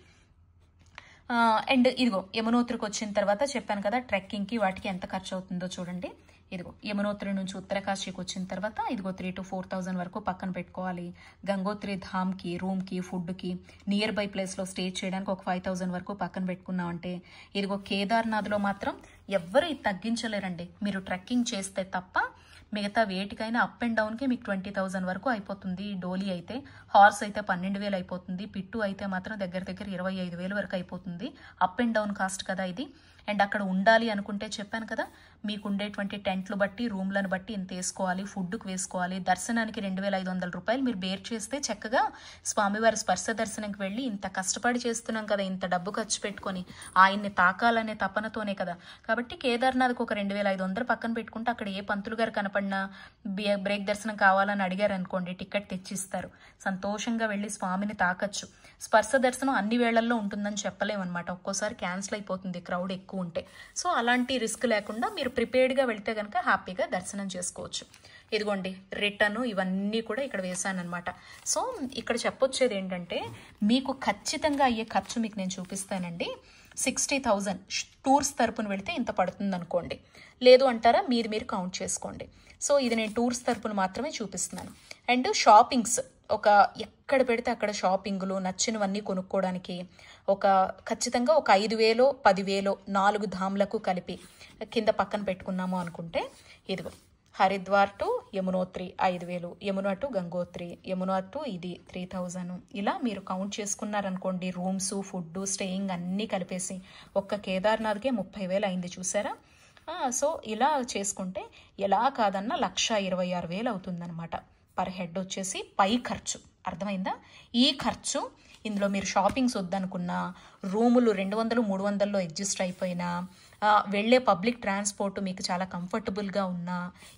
అండ్ ఇదిగో యమునోత్రికి వచ్చిన తర్వాత చెప్పాను కదా ట్రెక్కింగ్కి వాటికి ఎంత ఖర్చు అవుతుందో చూడండి. ఇదిగో యమునోత్రి నుంచి ఉత్తరకాశీకి వచ్చిన తర్వాత ఇదిగో 3,000 to 4,000 వరకు పక్కన పెట్టుకోవాలి. గంగోత్రి ధామ్కి, రూమ్కి, ఫుడ్కి, నియర్ బై ప్లేస్లో స్టే చేయడానికి ఒక 5,000 వరకు పక్కన పెట్టుకున్నామంటే, ఇదిగో కేదార్నాథ్లో మాత్రం ఎవ్వరు ఇది తగ్గించలేరండి. మీరు ట్రెక్కింగ్ చేస్తే తప్ప మిగతా వేటికైనా అప్ అండ్ డౌన్కి మీకు 20,000 వరకు అయిపోతుంది. డోలీ అయితే, హార్స్ అయితే 12,000 అయిపోతుంది. పిట్టు అయితే మాత్రం దగ్గర దగ్గర 25,000 వరకు అయిపోతుంది. అప్ అండ్ డౌన్ కాస్ట్ కదా ఇది. అండ్ అక్కడ ఉండాలి అనుకుంటే చెప్పాను కదా, మీకు ఉండేటువంటి టెంట్లు బట్టి రూమ్లను బట్టి ఇంత వేసుకోవాలి, ఫుడ్కి వేసుకోవాలి. దర్శనానికి 2,500 రూపాయలు మీరు బేర్ చేస్తే చక్కగా స్వామివారి స్పర్శ దర్శనంకి వెళ్ళి ఇంత కష్టపడి చేస్తున్నాం కదా, ఇంత డబ్బు ఖర్చు పెట్టుకొని ఆయన్ని తాకాలనే తపనతోనే కదా. కాబట్టి కేదార్నాథ్కి ఒక 2,500 పక్కన పెట్టుకుంటే అక్కడ ఏ పంతులు గారు కనపడినా బ్రేక్ దర్శనం కావాలని అడిగారు అనుకోండి, టికెట్ తెచ్చిస్తారు. సంతోషంగా వెళ్ళి స్వామిని తాకచ్చు. స్పర్శ దర్శనం అన్ని వేళల్లో ఉంటుందని చెప్పలేమన్నమాట, ఒక్కోసారి క్యాన్సిల్ అయిపోతుంది క్రౌడ్ ఎక్కువ ఉంటే. సో అలాంటి రిస్క్ లేకుండా మీరు ప్రిపేర్డ్గా వెళ్తే కనుక హ్యాపీగా దర్శనం చేసుకోవచ్చు. ఇదిగోండి రిటర్న్ ఇవన్నీ కూడా ఇక్కడ వేసానమాట. సో ఇక్కడ చెప్పొచ్చేది ఏంటంటే, మీకు ఖచ్చితంగా అయ్యే ఖర్చు మీకు నేను చూపిస్తానండి. 60,000 టూర్స్ తరపున వెళితే ఇంత పడుతుంది అనుకోండి, లేదు అంటారా మీది మీరు కౌంట్ చేసుకోండి. సో ఇది నేను టూర్స్ తరపున మాత్రమే చూపిస్తున్నాను. అండ్ షాపింగ్స్, ఒక ఎక్కడ పెడితే అక్కడ షాపింగ్లు నచ్చినవన్నీ కొనుక్కోవడానికి ఖచ్చితంగా ఒక 5,000 10,000 4 ధామ్లకు కలిపి కింద పక్కన పెట్టుకున్నాము అనుకుంటే, ఇదిగో Haridwar to Yamunotri 5,000, Yamuna to Gangotri, Yamuna to ఇది 3,000. ఇలా మీరు కౌంట్ చేసుకున్నారనుకోండి, రూమ్స్ ఫుడ్ స్టేయింగ్ అన్నీ కలిపేసి ఒక్క కేదార్నాథ్కే 30,000 అయింది చూసారా. సో ఇలా చేసుకుంటే ఎలా కాదన్నా 1,26,000 అవుతుందన్నమాట పర్ హెడ్ వచ్చేసి పై ఖర్చు. అర్థమైందా? ఈ ఖర్చు ఇందులో మీరు షాపింగ్స్ వద్దనుకున్నా, రూములు 200 300లో అడ్జస్ట్ అయిపోయినా, వెళ్ళే పబ్లిక్ ట్రాన్స్పోర్ట్ మీకు చాలా కంఫర్టబుల్గా ఉన్నా,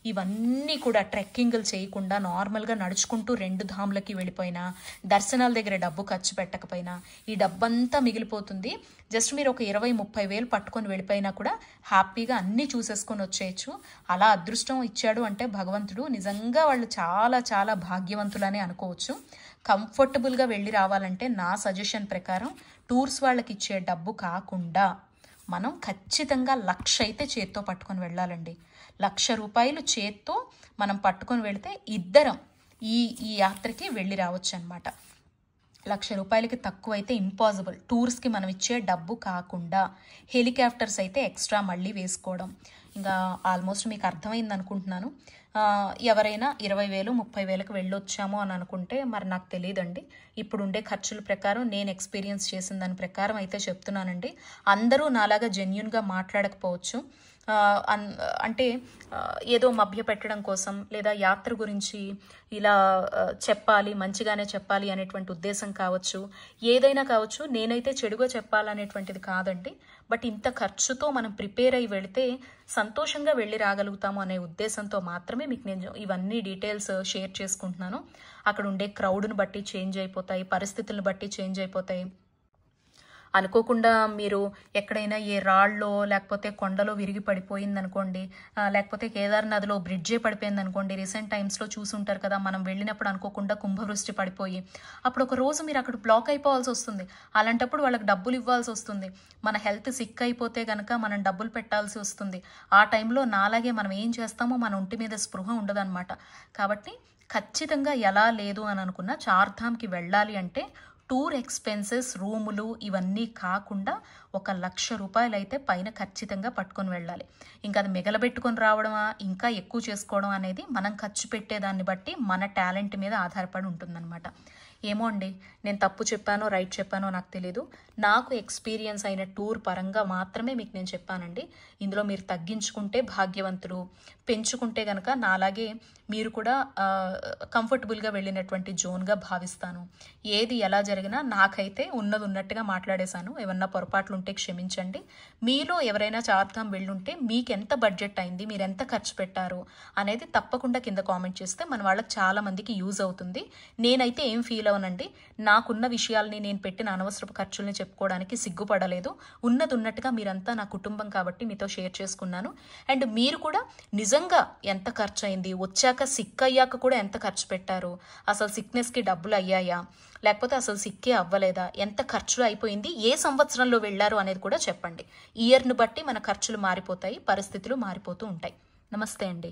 ఇవన్నీ కూడా ట్రెక్కింగ్లు చేయకుండా నార్మల్గా నడుచుకుంటూ 2 ధామ్లకి వెళ్ళిపోయినా, దర్శనాల దగ్గర డబ్బు ఖర్చు పెట్టకపోయినా ఈ డబ్బంతా మిగిలిపోతుంది. జస్ట్ మీరు ఒక 20-30 పట్టుకొని వెళ్ళిపోయినా కూడా హ్యాపీగా అన్నీ చూసేసుకొని వచ్చేయచ్చు. అలా అదృష్టం ఇచ్చాడు అంటే భగవంతుడు, నిజంగా వాళ్ళు చాలా చాలా భాగ్యవంతులనే అనుకోవచ్చు. కంఫర్టబుల్గా వెళ్ళి రావాలంటే నా సజెషన్ ప్రకారం టూర్స్ వాళ్ళకి ఇచ్చే డబ్బు కాకుండా మనం ఖచ్చితంగా 1,00,000 అయితే చేత్తో పట్టుకొని వెళ్ళాలండి. 1,00,000 రూపాయలు చేత్తో మనం పట్టుకొని వెళితే ఇద్దరం ఈ యాత్రకి వెళ్ళి రావచ్చు అనమాట. 1,00,000 రూపాయలకి తక్కువ అయితే ఇంపాసిబుల్. టూర్స్కి మనం ఇచ్చే డబ్బు కాకుండా హెలికాప్టర్స్ అయితే ఎక్స్ట్రా మళ్ళీ వేసుకోవడం. ఇంకా ఆల్మోస్ట్ మీకు అర్థమైంది అనుకుంటున్నాను. ఎవరైనా 20,000 30,000కి వెళ్ళొచ్చాము అని అనుకుంటే మరి నాకు తెలియదండి. ఇప్పుడు ఉండే ఖర్చుల ప్రకారం నేను ఎక్స్పీరియన్స్ చేసిన దాని ప్రకారం అయితే చెప్తున్నానండి. అందరూ నాలాగా జెన్యున్గా మాట్లాడకపోవచ్చు. అంటే ఏదో మభ్య పెట్టడం కోసం లేదా యాత్ర గురించి ఇలా చెప్పాలి, మంచిగానే చెప్పాలి అనేటువంటి ఉద్దేశం కావచ్చు, ఏదైనా కావచ్చు. నేనైతే చెడుగా చెప్పాలనేటువంటిది కాదండి. బట్ ఇంత ఖర్చుతో మనం ప్రిపేర్ అయ్యి వెళితే సంతోషంగా వెళ్ళి రాగలుగుతాము అనే ఉద్దేశంతో మాత్రమే మీకు నేను ఇవన్నీ డీటెయిల్స్ షేర్ చేసుకుంటున్నాను. అక్కడ ఉండే క్రౌడ్ను బట్టి చేంజ్ అయిపోతాయి, పరిస్థితులను బట్టి చేంజ్ అయిపోతాయి. అనుకోకుండా మీరు ఎక్కడైనా ఏ రాళ్ళలో లేకపోతే కొండలో విరిగి పడిపోయింది అనుకోండి, లేకపోతే కేదార్నాథ్లో బ్రిడ్జే పడిపోయింది అనుకోండి. రీసెంట్ టైమ్స్లో చూసుంటారు కదా, మనం వెళ్ళినప్పుడు అనుకోకుండా కుంభవృష్టి పడిపోయి అప్పుడు ఒక రోజు మీరు అక్కడ బ్లాక్ అయిపోవాల్సి వస్తుంది. అలాంటప్పుడు వాళ్ళకి డబ్బులు ఇవ్వాల్సి వస్తుంది. మన హెల్త్ సిక్ అయిపోతే కనుక మనం డబ్బులు పెట్టాల్సి వస్తుంది. ఆ టైంలో నాలాగే మనం ఏం చేస్తామో మన ఒంటి మీద స్పృహ ఉండదన్నమాట. కాబట్టి ఖచ్చితంగా ఎలా లేదు అని అనుకున్నా చార్ధామ్కి వెళ్ళాలి అంటే టూర్ ఎక్స్పెన్సెస్ రూములు ఇవన్నీ కాకుండా 1,00,000 రూపాయలు అయితే పైన ఖచ్చితంగా పట్టుకొని వెళ్ళాలి. ఇంకా అది మిగలబెట్టుకొని రావడమా ఇంకా ఎక్కువ చేసుకోవడం అనేది మనం ఖర్చు పెట్టేదాన్ని బట్టి మన టాలెంట్ మీద ఆధారపడి ఉంటుందన్నమాట. ఏమో అండి, నేను తప్పు చెప్పానో రైట్ చెప్పానో నాకు తెలీదు. నాకు ఎక్స్పీరియన్స్ అయిన టూర్ పరంగా మాత్రమే మీకు నేను చెప్పానండి. ఇందులో మీరు తగ్గించుకుంటే భాగ్యవంతులు, పెంచుకుంటే కనుక నాలాగే మీరు కూడా కంఫర్టబుల్గా వెళ్ళినటువంటి జోన్గా భావిస్తాను. ఏది ఎలా జరిగినా నాకైతే ఉన్నది ఉన్నట్టుగా మాట్లాడేశాను. ఏమన్నా పొరపాట్లు ఉంటే క్షమించండి. మీలో ఎవరైనా చార్ధామ్ వెళ్ళుంటే మీకు ఎంత బడ్జెట్ అయింది, మీరు ఎంత ఖర్చు పెట్టారు అనేది తప్పకుండా కింద కామెంట్ చేస్తే మన వాళ్ళకి చాలా మందికి యూజ్ అవుతుంది. నేనైతే ఏం ఫీల్ అవునండి, నాకున్న విషయాల్ని నేను పెట్టిన అనవసరపు ఖర్చుల్ని చెప్పుకోవడానికి సిగ్గుపడలేదు. ఉన్నది ఉన్నట్టుగా మీరంతా నా కుటుంబం కాబట్టి మీతో షేర్ చేసుకున్నాను. అండ్ మీరు కూడా నిజంగా ఎంత ఖర్చు అయింది, వచ్చాక సిక్ అయ్యాక కూడా ఎంత ఖర్చు పెట్టారు, అసలు సిక్నెస్కి డబ్బులు అయ్యాయా లేకపోతే అసలు సిక్కే అవ్వలేదా, ఎంత ఖర్చులు అయిపోయింది, ఏ సంవత్సరంలో వెళ్ళారు అనేది కూడా చెప్పండి. ఇయర్ను బట్టి మన ఖర్చులు మారిపోతాయి, పరిస్థితులు మారిపోతూ ఉంటాయి. నమస్తే అండి.